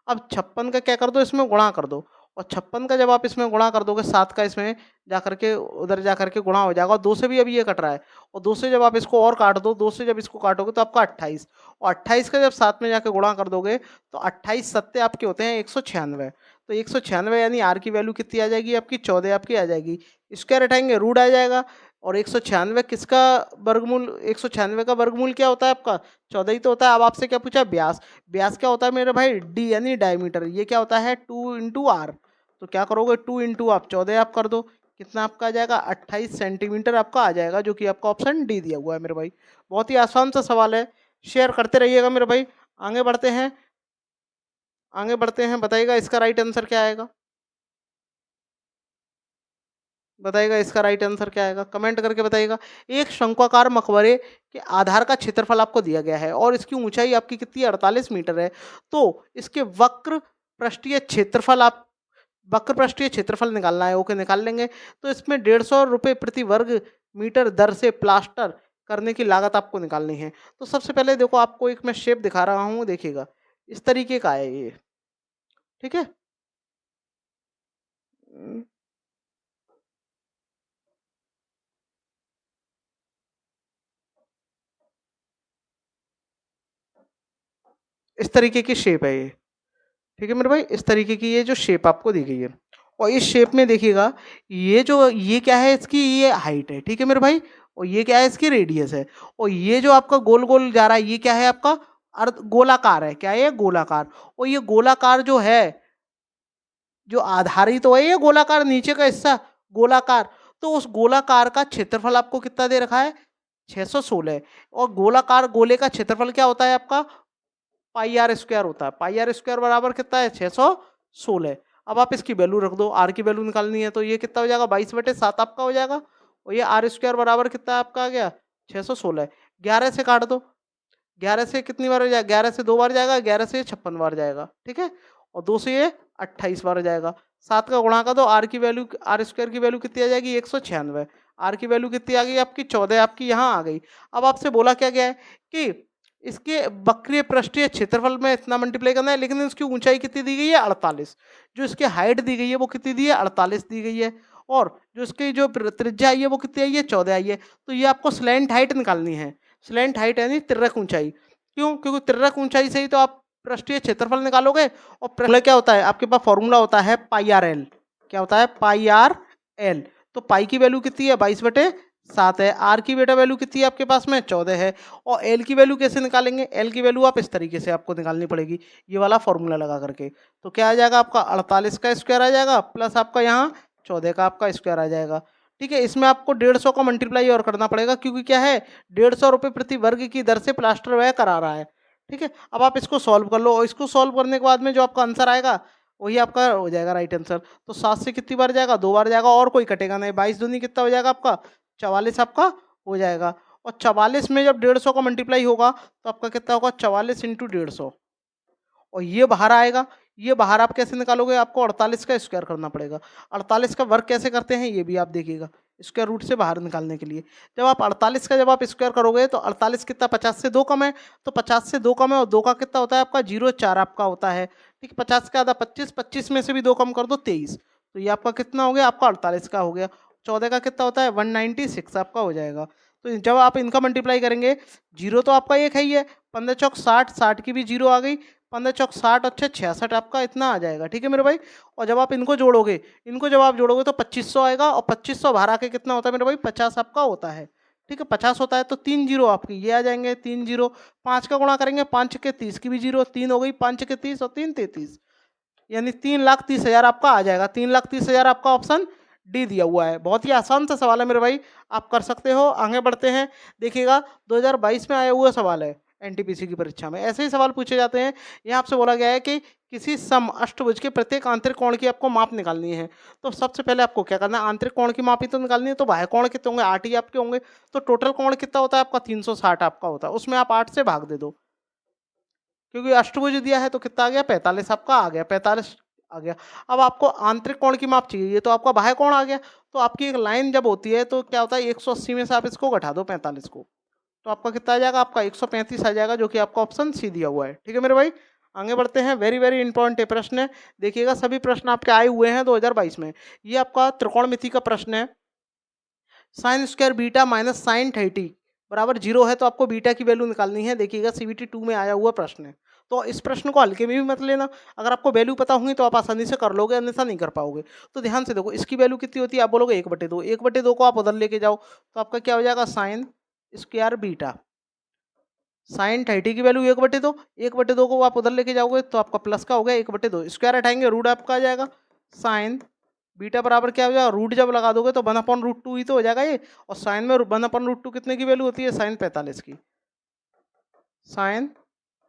अब 56 का क्या कर दो इसमें गुणा कर दो, और 56 का जब आप इसमें गुणा कर दोगे 7 का इसमें जाकर के उधर जाकर के गुणा हो जाएगा, और 2 से भी अभी ये कट रहा है, और 2 से जब आप इसको और काट दो, 2 से जब इसको काटोगे तो आपका 28, और 28 का जब 7 में जाके गुणा कर दोगे तो 28 सत्ते आपके होते हैं 196। तो 196 यानी आर की वैल्यू कितनी आ जाएगी आपकी, 14 आपकी आ जाएगी। स्क्वायर हटाएंगे रूट आ जाएगा, और 196 किसका वर्गमूल, 196 का वर्गमूल क्या होता है आपका, 14 ही तो होता है। अब आपसे क्या पूछा, व्यास, व्यास क्या होता है मेरे भाई, डी यानी डायमीटर, ये क्या होता है 2 इंटू आर। तो क्या करोगे 2 इंटू आप 14 आप कर दो, कितना आपका आ जाएगा 28 सेंटीमीटर आपका आ जाएगा, जो कि आपका ऑप्शन डी दिया हुआ है मेरे भाई। बहुत ही आसान सा सवाल है, शेयर करते रहिएगा मेरे भाई। आगे बढ़ते हैं, आगे बढ़ते हैं, बताइएगा इसका राइट आंसर क्या आएगा, बताइएगा इसका राइट आंसर क्या आएगा, कमेंट करके बताइएगा। एक शंक्वाकार मकबरे के आधार का क्षेत्रफल आपको दिया गया है और इसकी ऊंचाई आपकी कितनी है, 48 मीटर है। तो इसके वक्र पृष्ठीय क्षेत्रफल आप, वक्र पृष्ठीय क्षेत्रफल निकालना है, ओके निकाल लेंगे। तो इसमें 150 रुपये प्रति वर्ग मीटर दर से प्लास्टर करने की लागत आपको निकालनी है। तो सबसे पहले देखो, आपको एक मैं शेप दिखा रहा हूँ, देखिएगा इस तरीके का है ये, ठीक है। इस तरीके की शेप है ये, ठीक है मेरे भाई, इस तरीके की ये जो शेप आपको दी गई है, और इस शेप में देखिएगा ये जो, ये क्या है इसकी, ये हाइट है, ठीक है मेरे भाई, और ये क्या है इसकी रेडियस है, और ये जो आपका गोल गोल जा रहा है ये क्या है आपका अर्ध गोलाकार है, क्या है ये गोलाकार। और ये गोलाकार जो है, जो आधारित तो है ये गोलाकार, नीचे का हिस्सा गोलाकार, तो उस गोलाकार का क्षेत्रफल आपको कितना दे रखा है 616। और गोलाकार गोले का क्षेत्रफल क्या होता है आपका, पाई आर स्क्वायर होता है, पाई आर स्क्वायर बराबर कितना है 616। अब आप इसकी वैल्यू रख दो, आर की वैल्यू निकालनी है, तो ये कितना हो जाएगा 22/7 आपका हो जाएगा, और ये आर स्क्वायर बराबर कितना आपका आ गया 616। 11 से काट दो, 11 से कितनी बार हो जाएगा, 11 से 2 बार जाएगा, 11 से 56 बार जाएगा, ठीक है, और 2 से ये 28 बार जाएगा। 7 का गुणा कर दो, आर की वैल्यू, आर स्क्वायर की वैल्यू कितनी आ जाएगी 196, आर की वैल्यू कितनी आ गई आपकी 14 आपकी यहाँ आ गई। अब आपसे बोला क्या गया है कि इसके वक्रीय पृष्ठीय क्षेत्रफल में इतना मल्टीप्लाई करना है, लेकिन इसकी ऊंचाई कितनी दी गई है 48, जो इसकी हाइट दी गई है वो कितनी दी है 48 दी गई है, और जो इसकी जो त्रिज्या आई है वो कितनी आई है 14 आई है। तो ये आपको स्लैंट हाइट निकालनी है, स्लैंट हाइट यानी तिर्यक ऊंचाई, क्यों, क्योंकि तिर्यक ऊंचाई से ही तो आप पृष्ठीय क्षेत्रफल निकालोगे। और फॉर्मूला क्या होता है आपके पास, फॉर्मूला होता है पाई आर एल, क्या होता है पाई आर एल। तो पाई की वैल्यू कितनी है 22/7 है, आर की बेटा वैल्यू कितनी है आपके पास में 14 है, और एल की वैल्यू कैसे निकालेंगे, एल की वैल्यू आप इस तरीके से आपको निकालनी पड़ेगी, ये वाला फॉर्मूला लगा करके। तो क्या आ जाएगा आपका 48 का स्क्वायर आ जाएगा, प्लस आपका यहाँ 14 का आपका स्क्वायर आ जाएगा, ठीक है। इसमें आपको 150 का मल्टीप्लाई और करना पड़ेगा, क्योंकि क्या है 150 रुपये प्रति वर्ग की दर से प्लास्टर वह करा रहा है, ठीक है। अब आप इसको सॉल्व कर लो, और इसको सॉल्व करने के बाद में जो आपका आंसर आएगा वही आपका हो जाएगा राइट आंसर। तो 7 से कितनी बार जाएगा, 2 बार जाएगा, और कोई कटेगा नहीं, 22 दूनी कितना हो जाएगा आपका 44 आपका हो जाएगा। और 44 में जब 150 का मल्टीप्लाई होगा तो आपका कितना होगा 44 इंटू 150, और ये बाहर आएगा, ये बाहर आप कैसे निकालोगे, आपको 48 का स्क्वायर करना पड़ेगा। 48 का वर्ग कैसे करते हैं ये भी आप देखिएगा, स्क्वायर रूट से बाहर निकालने के लिए। जब आप 48 का जब आप स्क्वायर करोगे तो 48 कितना 50 से 2 कम है, तो 50 से 2 कम है, और 2 का कितना होता है आपका 0,4 आपका होता है, ठीक है। 50 का आधा 25, 25 में से भी 2 कम कर दो 23, तो ये आपका कितना हो गया आपका 48 का हो गया। 14 का कितना होता है 196 आपका हो जाएगा। तो जब आप इनका मल्टीप्लाई करेंगे, जीरो तो आपका एक है ही है, 15 चौक 60, 60 की भी जीरो आ गई, 15 चौक 60 अच्छे 66 आपका इतना आ जाएगा, ठीक है मेरे भाई। और जब आप इनको जोड़ोगे, इनको जब आप जोड़ोगे तो 2500 आएगा, और 2500 बाहर आके कितना होता है मेरे भाई 50 आपका होता है, ठीक है। 50 होता है तो 3 जीरो आपकी ये आ जाएंगे, 3 जीरो। 5 का गुणा करेंगे, 5 के 30 की भी जीरो, 3 हो गई, 5 के 30 और 3 33, यानी 3,30,000 आपका आ जाएगा। 3,30,000 आपका ऑप्शन डी दिया हुआ है। बहुत ही आसान सा सवाल है मेरे भाई, आप कर सकते हो। आगे बढ़ते हैं, देखिएगा 2022 में आया हुआ सवाल है एनटीपीसी की परीक्षा में, ऐसे ही सवाल पूछे जाते हैं। यहाँ आपसे बोला गया है कि किसी सम अष्टभुज के प्रत्येक आंतरिक कोण की आपको माप निकालनी है। तो सबसे पहले आपको क्या करना है, आंतरिक कोण की माप ही तो निकालनी है, तो बाह्य कोण कितने होंगे 8 ही आपके होंगे। तो टोटल कोण कितना होता है आपका 360 आपका होता है, उसमें आप 8 से भाग दे दो, क्योंकि अष्टभुज दिया है तो कितना आ गया 45 आपका आ गया, 45 आ गया। अब आपको आंतरिक कोण की माप चाहिए, तो आपका बाह्य कोण आ गया। तो आपकी एक लाइन जब होती है तो क्या होता है 180 में से आप इसको घटा दो 45 को, तो आपका कितना आ जाएगा आपका 135 आ जाएगा, जो कि आपका ऑप्शन सी दिया हुआ है, ठीक है मेरे भाई। आगे बढ़ते हैं, वेरी वेरी इंपॉर्टेंट प्रश्न है, देखिएगा सभी प्रश्न आपके आए हुए हैं 2022 में। ये आपका त्रिकोणमिति का प्रश्न है। Sine square beta minus sine 30 बराबर 0 है, तो आपको बीटा की वैल्यू निकालनी है। देखिएगा CBT 2 में आया हुआ प्रश्न है, तो इस प्रश्न को हल्के में भी मत लेना। अगर आपको वैल्यू पता होंगी तो आप आसानी से कर लोगे, अन्यथा नहीं कर पाओगे। तो ध्यान से देखो, इसकी वैल्यू कितनी होती है, आप बोलोगे 1/2। 1/2 को आप उधर लेके जाओ तो आपका क्या हो जाएगा, साइन स्क्वायर बीटा। साइन 30 की वैल्यू 1/2, 1/2 को आप उधर लेके जाओगे तो आपका प्लस का हो गया 1/2। स्क्वायर हटाएंगे, रूट आपका आ जाएगा। साइन बीटा बराबर क्या हो जाएगा, रूट जब लगा दोगे तो 1/√2 ही तो हो जाएगा ये। और साइन में 1/√2 कितने की वैल्यू होती है, साइन 45 की, साइन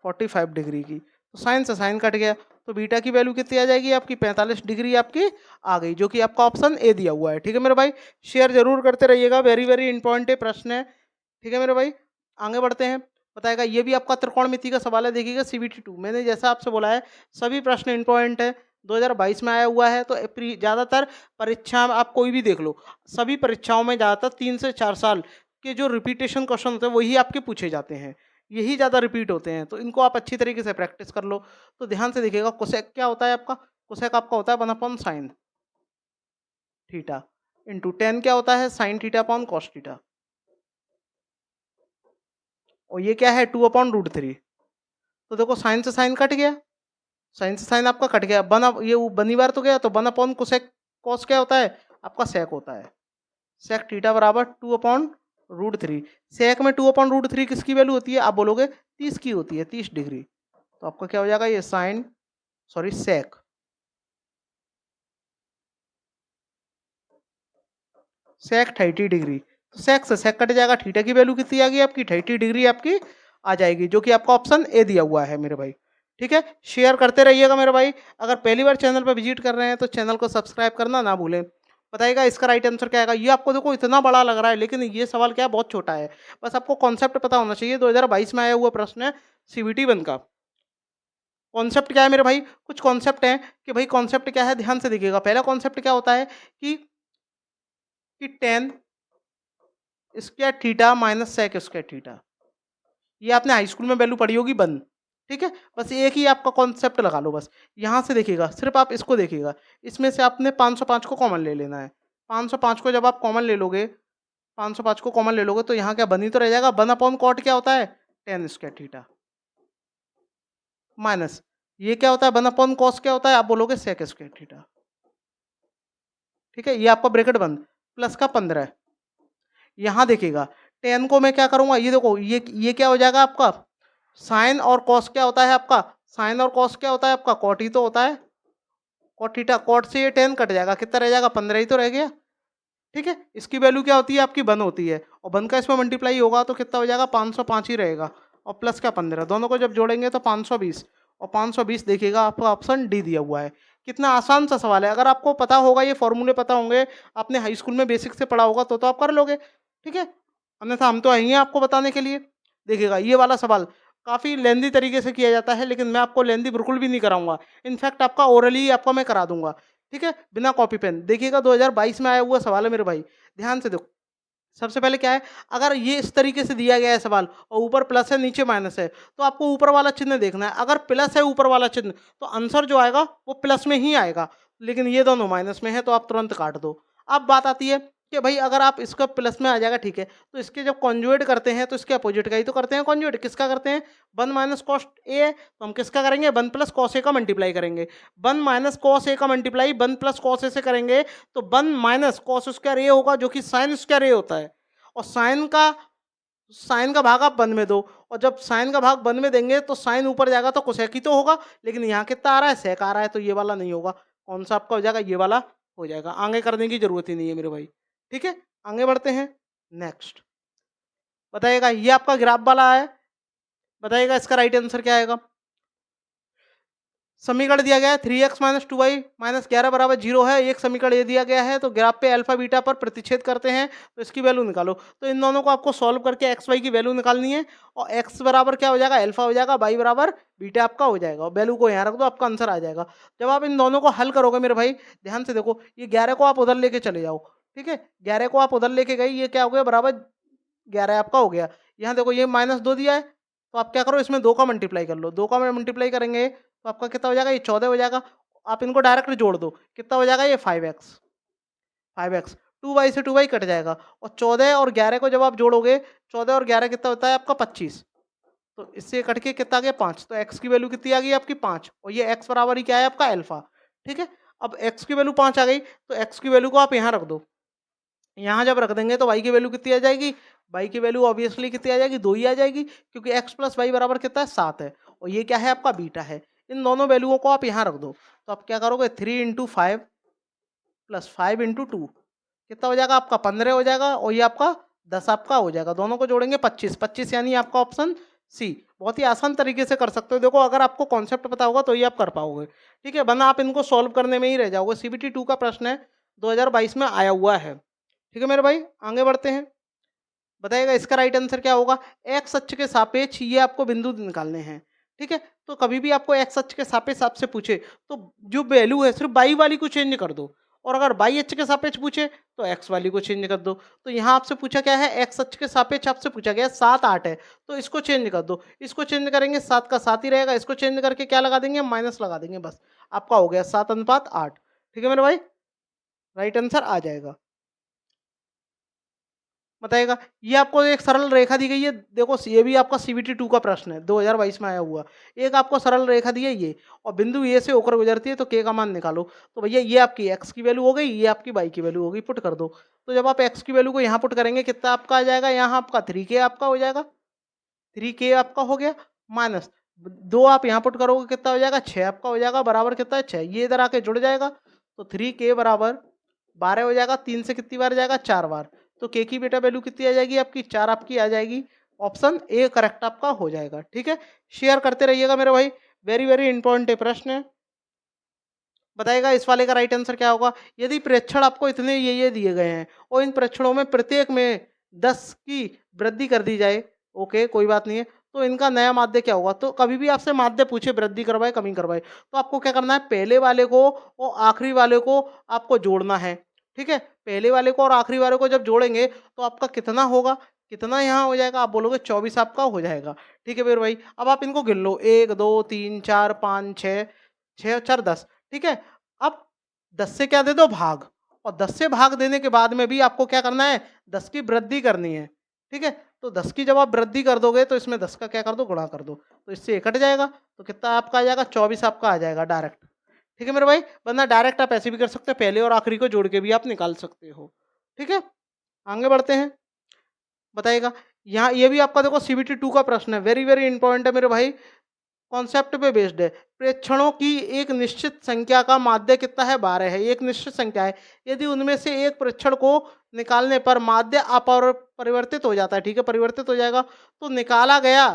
45 डिग्री की। तो साइन से साइन कट गया, तो बीटा की वैल्यू कितनी आ जाएगी आपकी, 45 डिग्री आपकी आ गई, जो कि आपका ऑप्शन ए दिया हुआ है। ठीक है मेरे भाई, शेयर जरूर करते रहिएगा, वेरी वेरी इंपॉर्टेंट प्रश्न है। ठीक है मेरे भाई, आगे बढ़ते हैं। बताएगा, ये भी आपका त्रिकोणमिति का सवाल है। देखिएगा CBT 2, मैंने जैसा आपसे बोला है सभी प्रश्न इंपॉर्टेंट है, 2022 में आया हुआ है। तो ज़्यादातर परीक्षा आप कोई भी देख लो, सभी परीक्षाओं में ज़्यादातर 3 से 4 साल के जो रिपीटेशन क्वेश्चन होते हैं वही आपके पूछे जाते हैं, यही ज़्यादा रिपीट होते हैं। तो इनको आप अच्छी तरीके से प्रैक्टिस कर लो। तो ध्यान से देखिएगा, कोसेक क्या होता है आपका, कोसेक आपका होता है 1/sin थीटा इंटू टेन क्या होता है, sine theta upon cos theta. और ये क्या है, 2/√3। तो देखो साइन से साइन कट गया, साइन से साइन आपका कट गया, ये बनी बार तो गया, तो 1/कोसेक, कॉस क्या होता है आपका, सेक होता है। सेक थीटा बराबर 2/√3। सेक में 2/√3 किसकी वैल्यू होती है, आप बोलोगे 30 की होती है, 30 डिग्री। तो आपका क्या हो जाएगा, ये साइन सॉरी सेक, सेक 30 डिग्री। तो सेक से सेक कट जाएगा, थीटा की वैल्यू कितनी आ गई आपकी, 30 डिग्री आपकी आ जाएगी, जो कि आपका ऑप्शन ए दिया हुआ है मेरे भाई। ठीक है, शेयर करते रहिएगा मेरे भाई। अगर पहली बार चैनल पर विजिट कर रहे हैं तो चैनल को सब्सक्राइब करना ना भूलें। बताइएगा इसका राइट आंसर क्या आएगा। ये आपको देखो इतना बड़ा लग रहा है, लेकिन ये सवाल क्या है, बहुत छोटा है। बस आपको कॉन्सेप्ट पता होना चाहिए। 2022 में आया हुआ प्रश्न है CBT 1 का। कॉन्सेप्ट क्या है मेरे भाई, कुछ कॉन्सेप्ट है कि भाई कॉन्सेप्ट क्या है, ध्यान से देखिएगा। पहला कॉन्सेप्ट क्या होता है कि tan square theta minus sec square theta, ये आपने हाई स्कूल में वैल्यू पढ़ी होगी 1। ठीक है, बस एक ही आपका कॉन्सेप्ट लगा लो। बस यहाँ से देखिएगा, सिर्फ आप इसको देखिएगा, इसमें से आपने 505 को कॉमन ले लेना है। 505 को जब आप कॉमन ले लोगे, 505 को कॉमन ले लोगे तो यहाँ क्या बनी तो रह जाएगा, 1/कॉट क्या होता है, टेन स्क्वायर थीटा, माइनस ये क्या होता है 1/कॉस क्या होता है, आप बोलोगे सेक स्क्वायर थीटा। ठीक है, ये आपका ब्रैकेट बंद, प्लस का 15। यहाँ देखिएगा, टेन को मैं क्या करूँगा, ये देखो ये क्या हो जाएगा आपका, साइन और कॉस क्या होता है आपका, साइन और कॉस क्या होता है आपका, कॉट ही तो होता है। कॉट थीटा, कॉट से ये 10 कट जाएगा, कितना रह जाएगा, 15 ही तो रह गया। ठीक है, इसकी वैल्यू क्या होती है आपकी 1 होती है, और 1 का इसमें मल्टीप्लाई होगा तो कितना हो जाएगा, 505 ही रहेगा, और प्लस का 15, दोनों को जब जोड़ेंगे तो 520। और 520 देखिएगा आपका ऑप्शन डी दिया हुआ है। कितना आसान सा सवाल है, अगर आपको पता होगा, ये फॉर्मूले पता होंगे, आपने हाई स्कूल में बेसिक से पढ़ा होगा तो आप कर लोगे। ठीक है, अन्यथा हम तो आएंगे आपको बताने के लिए। देखिएगा ये वाला सवाल काफ़ी लेंदी तरीके से किया जाता है, लेकिन मैं आपको लेंदी बिल्कुल भी नहीं कराऊंगा। इनफैक्ट आपका ओरली आपका मैं करा दूंगा। ठीक है, बिना कॉपी पेन। देखिएगा 2022 में आया हुआ सवाल है मेरे भाई, ध्यान से देखो। सबसे पहले क्या है, अगर ये इस तरीके से दिया गया है सवाल और ऊपर प्लस है नीचे माइनस है, तो आपको ऊपर वाला चिन्ह देखना है। अगर प्लस है ऊपर वाला चिन्ह तो आंसर जो आएगा वो प्लस में ही आएगा, लेकिन ये दोनों माइनस में है तो आप तुरंत काट दो। अब बात आती है कि भाई अगर आप इसका प्लस में आ जाएगा, ठीक है, तो इसके जब कॉन्जुएट करते हैं तो इसके अपोजिट का ही तो करते हैं कॉन्जुएट। किसका करते हैं, 1 माइनस कॉस ए है तो हम किसका करेंगे, 1 प्लस कॉस ए का मल्टीप्लाई करेंगे। 1 माइनस कॉस ए का मल्टीप्लाई 1 प्लस कॉस ए से करेंगे तो 1 माइनस कॉस स्क्वायर ए होगा, जो कि साइन स्क्वायर ए होता है। और साइन का भाग आप 1 में दो, और जब साइन का भाग 1 में देंगे तो साइन ऊपर जाएगा तो कोसेक ही तो होगा, लेकिन यहाँ कितना आ रहा है, सेक आ रहा है, तो ये वाला नहीं होगा। कौन सा आपका हो जाएगा, ये वाला हो जाएगा। आगे करने की जरूरत ही नहीं है मेरे भाई। ठीक है, आगे बढ़ते हैं। नेक्स्ट बताइएगा, ये आपका ग्राफ वाला है, बताइएगा इसका राइट आंसर क्या आएगा। समीकरण दिया गया है 3x माइनस 2y माइनस 11 बराबर 0 है। एक समीकरण ये दिया गया है, तो ग्राफ पे अल्फा बीटा पर प्रतिच्छेद करते हैं तो इसकी वैल्यू निकालो। तो इन दोनों को आपको सॉल्व करके एक्स वाई की वैल्यू निकालनी है, और x बराबर क्या हो जाएगा, अल्फा हो जाएगा, y बराबर बीटा आपका हो जाएगा। वैल्यू को यहाँ रख दो, आपका आंसर आ जाएगा। जब आप इन दोनों को हल करोगे मेरे भाई, ध्यान से देखो, ये 11 को आप उधर लेके चले जाओ। ठीक है, 11 को आप उधर लेके गए, ये क्या हो गया, बराबर 11 आपका हो गया। यहाँ देखो ये -2 दिया है, तो आप क्या करो, इसमें 2 का मल्टीप्लाई कर लो, 2 का मल्टीप्लाई करेंगे तो आपका कितना हो जाएगा, ये 14 हो जाएगा। आप इनको डायरेक्ट जोड़ दो, कितना हो जाएगा, ये 5x, 5x 2y से 2y कट जाएगा, और 14 और 11 को जब आप जोड़ोगे, 14 और 11 कितना होता है आपका 25, तो इससे कट के कितना आ गया 5, तो x की वैल्यू कितनी आ गई आपकी 5, और ये x बराबर ही क्या है आपका अल्फा। ठीक है, अब x की वैल्यू 5 आ गई, तो x की वैल्यू को आप यहाँ रख दो, यहाँ जब रख देंगे तो y की वैल्यू कितनी आ जाएगी, y की वैल्यू ऑब्वियसली कितनी आ जाएगी, 2 ही आ जाएगी, क्योंकि x प्लस वाई बराबर कितना है 7 है, और ये क्या है आपका बीटा है। इन दोनों वैल्यूओं को आप यहाँ रख दो, तो आप क्या करोगे, 3 इंटू 5 प्लस 5 इंटू 2 कितना हो जाएगा आपका 15 हो जाएगा, और ये आपका 10 आपका हो जाएगा, दोनों को जोड़ेंगे 25, 25 यानी आपका ऑप्शन सी। बहुत ही आसान तरीके से कर सकते हो, देखो अगर आपको कॉन्सेप्ट पता होगा तो ही आप कर पाओगे। ठीक है, वरना आप इनको सॉल्व करने में ही रह जाओगे। CBT 2 का प्रश्न है, 2022 में आया हुआ है। ठीक है मेरे भाई, आगे बढ़ते हैं। बताइएगा इसका राइट आंसर क्या होगा, एक्स अक्ष के सापेक्ष ये आपको बिंदु निकालने हैं। ठीक है, तो कभी भी आपको एक्स अक्ष के सापेक्ष आपसे पूछे तो जो वैल्यू है सिर्फ बाई वाली को चेंज कर दो, और अगर बाई अक्ष के सापेक्ष पूछे तो एक्स वाली को चेंज कर दो। तो यहाँ आपसे पूछा क्या है, एक्स अक्ष के सापेक्ष आपसे पूछा गया 7 8 है, तो इसको चेंज कर दो, इसको चेंज करेंगे 7 का 7 ही रहेगा, इसको चेंज करके क्या लगा देंगे, माइनस लगा देंगे, बस आपका हो गया 7:8। ठीक है मेरे भाई, राइट आंसर आ जाएगा। बताइएगा, ये आपको एक सरल रेखा दी गई है, देखो ये भी आपका CBT 2 का प्रश्न है, 2022 में आया हुआ। एक आपको सरल रेखा दी है ये, और बिंदु ए से होकर गुजरती है, तो के का मान निकालो। तो भैया ये आपकी एक्स की वैल्यू हो गई, ये आपकी वाई की वैल्यू हो गई, पुट कर दो। तो जब आप एक्स की वैल्यू को यहाँ पुट करेंगे कितना आपका आ जाएगा, यहाँ आपका 3k आपका हो जाएगा, 3k आपका हो गया, माइनस 2 आप यहाँ पुट करोगे कितना हो जाएगा, 6 आपका हो जाएगा, बराबर कितना है 6, ये इधर आके जुड़ जाएगा, तो 3k बराबर 12 हो जाएगा, 3 से कितनी बार जाएगा, 4 बार, तो के की बेटा वैल्यू कितनी आ जाएगी आपकी, 4 आपकी आ जाएगी। ऑप्शन ए करेक्ट आपका हो जाएगा। ठीक है, शेयर करते रहिएगा मेरे भाई, वेरी वेरी इंपॉर्टेंट प्रश्न है। बताइएगा इस वाले का राइट आंसर क्या होगा, यदि प्रेक्षण आपको इतने ये दिए गए हैं और इन प्रेक्षणों में प्रत्येक में 10 की वृद्धि कर दी जाए, ओके कोई बात नहीं है, तो इनका नया माध्य क्या होगा। तो कभी भी आपसे माध्य पूछे वृद्धि करवाए कमी करवाए, तो आपको क्या करना है, पहले वाले को और आखिरी वाले को आपको जोड़ना है। ठीक है, पहले वाले को और आखिरी वाले को जब जोड़ेंगे तो आपका कितना होगा, कितना यहाँ हो जाएगा, आप बोलोगे 24 आपका हो जाएगा। ठीक है फिर भाई, अब आप इनको गिन लो, 1 2 3 4 5 6, 6 और 4 10। ठीक है, अब 10 से क्या दे दो भाग, और 10 से भाग देने के बाद में भी आपको क्या करना है, 10 की वृद्धि करनी है। ठीक है, तो 10 की जब आप वृद्धि कर दोगे तो इसमें 10 का क्या कर दो, गुणा कर दो, तो इससे ये कट जाएगा, तो कितना आपका आ जाएगा, 24 आपका आ जाएगा डायरेक्ट। ठीक है मेरे भाई, वरना डायरेक्ट आप ऐसे भी कर सकते हो, पहले और आखिरी को जोड़ के भी आप निकाल सकते हो। ठीक है, आगे बढ़ते हैं। बताइएगा, यहाँ ये भी आपका देखो CBT 2 का प्रश्न है, वेरी वेरी इंपॉर्टेंट है मेरे भाई, कॉन्सेप्ट पे बेस्ड है। प्रेक्षणों की एक निश्चित संख्या का माध्य कितना है, 12 है, एक निश्चित संख्या है, यदि उनमें से एक प्रेक्षण को निकालने पर माध्य अपरिवर्तित हो जाता है, ठीक है परिवर्तित हो जाएगा, तो निकाला गया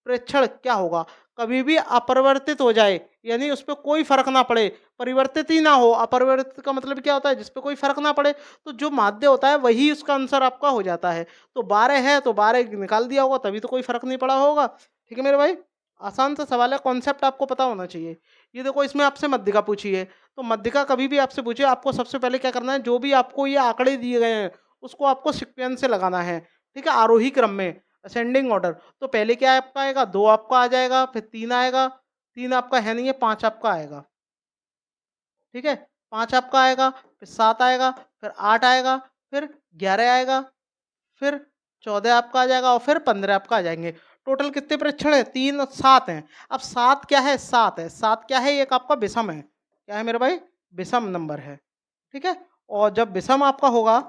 प्रेक्षण क्या होगा, कभी भी अपरिवर्तित हो जाए यानी उस पर कोई फर्क ना पड़े, परिवर्तित ही ना हो, अपरिवर्तित का मतलब क्या होता है, जिस पे कोई फर्क ना पड़े, तो जो माध्य होता है वही उसका आंसर आपका हो जाता है। तो 12 है तो 12 निकाल दिया होगा, तभी तो कोई फर्क नहीं पड़ा होगा। ठीक है मेरे भाई, आसान सा सवाल है, कॉन्सेप्ट आपको पता होना चाहिए। ये देखो इसमें आपसे मध्यिका पूछी है, तो मध्यिका कभी भी आपसे पूछे, आपको सबसे पहले क्या करना है, जो भी आपको ये आंकड़े दिए गए हैं उसको आपको सीक्वेंस से लगाना है। ठीक है, आरोही क्रम में, असेंडिंग ऑर्डर। तो पहले क्या आपका आएगा, 2 आपका आ जाएगा, फिर 3 आएगा, 3 आपका है नहीं है, 5 आपका आएगा। ठीक है, 5 आपका आएगा, फिर 7 आएगा, फिर 8 आएगा, फिर 11 आएगा, फिर 14 आपका आ जाएगा, और फिर 15 आपका आ जाएंगे। टोटल कितने परीक्षण है, 3 और 7 हैं। अब 7 क्या है, 7 है, 7 क्या है, एक आपका विषम है, क्या है मेरे भाई, विषम नंबर है। ठीक है, और जब विषम आपका होगा,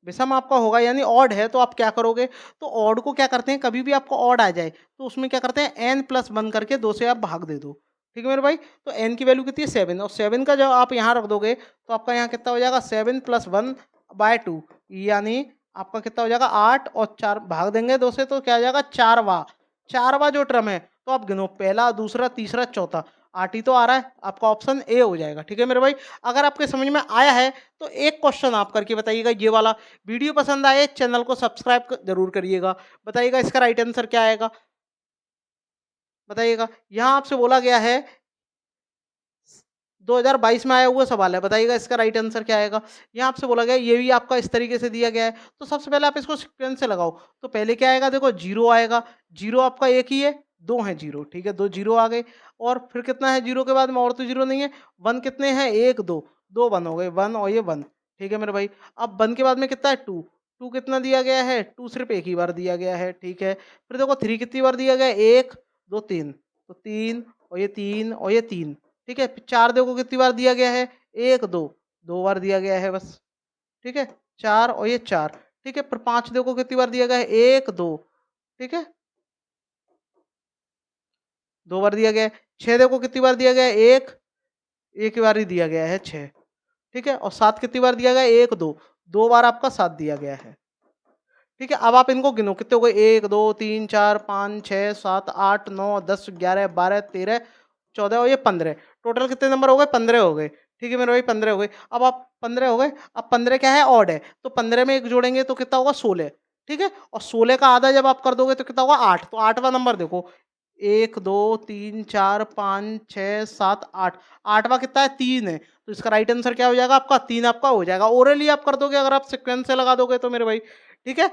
विषम आपका होगा यानी ऑड है, तो आप क्या करोगे, तो ऑड को क्या करते हैं, कभी भी आपको ऑड आ जाए तो उसमें क्या करते हैं, n+1 करके 2 से आप भाग दे दो। ठीक है मेरे भाई, तो n की वैल्यू कितनी है 7, और 7 का जब आप यहाँ रख दोगे तो आपका यहाँ कितना हो जाएगा, 7+1/2, यानी आपका कितना हो जाएगा 8, और 4 भाग देंगे 2 से तो क्या आ जाएगा, 4वां, 4वां जो टर्म है, तो आप गिनो पहला दूसरा तीसरा चौथा, 8 ही तो आ रहा है, आपका ऑप्शन ए हो जाएगा। ठीक है मेरे भाई, अगर आपके समझ में आया है तो एक क्वेश्चन आप करके बताइएगा ये वाला। वीडियो पसंद आए चैनल को सब्सक्राइब जरूर करिएगा। बताइएगा इसका राइट आंसर क्या आएगा। बताइएगा, यहाँ आपसे बोला गया है 2022 में आया हुआ सवाल है, बताइएगा इसका राइट आंसर क्या आएगा। यहाँ आपसे बोला गया ये भी आपका इस तरीके से दिया गया है, तो सबसे पहले आप इसको सीक्वेंस से लगाओ। तो पहले क्या आएगा, देखो 0 आएगा, 0 आपका एक ही है, 2 हैं 0, ठीक है, 2 0 आ गए। और फिर कितना है 0 के बाद में, और तो 0 नहीं है। 1 कितने हैं, 1 2, 2 1 हो गए, 1 और ये 1, ठीक है मेरे भाई। अब 1 के बाद में कितना है 2, 2 कितना दिया गया है, 2 सिर्फ एक ही बार दिया गया है, ठीक है। फिर देखो 3 कितनी बार दिया गया है, 1 2 3, तो 3 और ये 3 और ये 3, ठीक है। 4 देखो कितनी बार दिया गया है, 1 2, 2 बार दिया गया है बस, ठीक है। 4 और ये 4, ठीक है। फिर 5 देखो कितनी बार दिया गया है, 1 2, ठीक है, 2 बार दिया गया है। 6 देखो कितनी बार दिया गया है, 1, एक ही बार ही दिया गया है 6, ठीक है। और 7 कितनी बार दिया गया है, 1 2, 2 बार आपका 7 दिया गया है, ठीक है। अब आप इनको गिनो कितने हो गए, 1 2 3 4 5 6 7 8 9 10 11 12 13 14 और ये 15, टोटल कितने नंबर हो गए, 15 हो गए, ठीक है मेरे भाई, 15 हो गए। अब आप 15 हो गए, अब 15 क्या है, ऑड है, तो 15 में एक जोड़ेंगे तो कितना होगा, 16, ठीक है। और 16 का आधा जब आप कर दोगे तो कितना होगा, 8, तो 8वां नंबर देखो, 1 2 3 4 5 6 7 8, 8वां कितना है, 3 है, तो इसका राइट आंसर क्या हो जाएगा आपका, 3 आपका हो जाएगा। ओरली आप कर दोगे अगर आप सिक्वेंस से लगा दोगे तो मेरे भाई, ठीक है।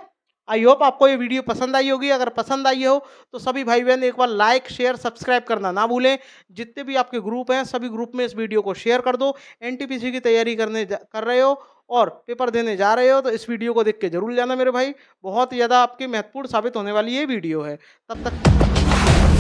आई होप आपको ये वीडियो पसंद आई होगी। अगर पसंद आई हो तो सभी भाई बहन एक बार लाइक शेयर सब्सक्राइब करना ना भूलें। जितने भी आपके ग्रुप हैं सभी ग्रुप में इस वीडियो को शेयर कर दो। एनटीपीसी की तैयारी कर रहे हो और पेपर देने जा रहे हो तो इस वीडियो को देख के जरूर जाना मेरे भाई, बहुत ज़्यादा आपकी महत्वपूर्ण साबित होने वाली ये वीडियो है। तब तक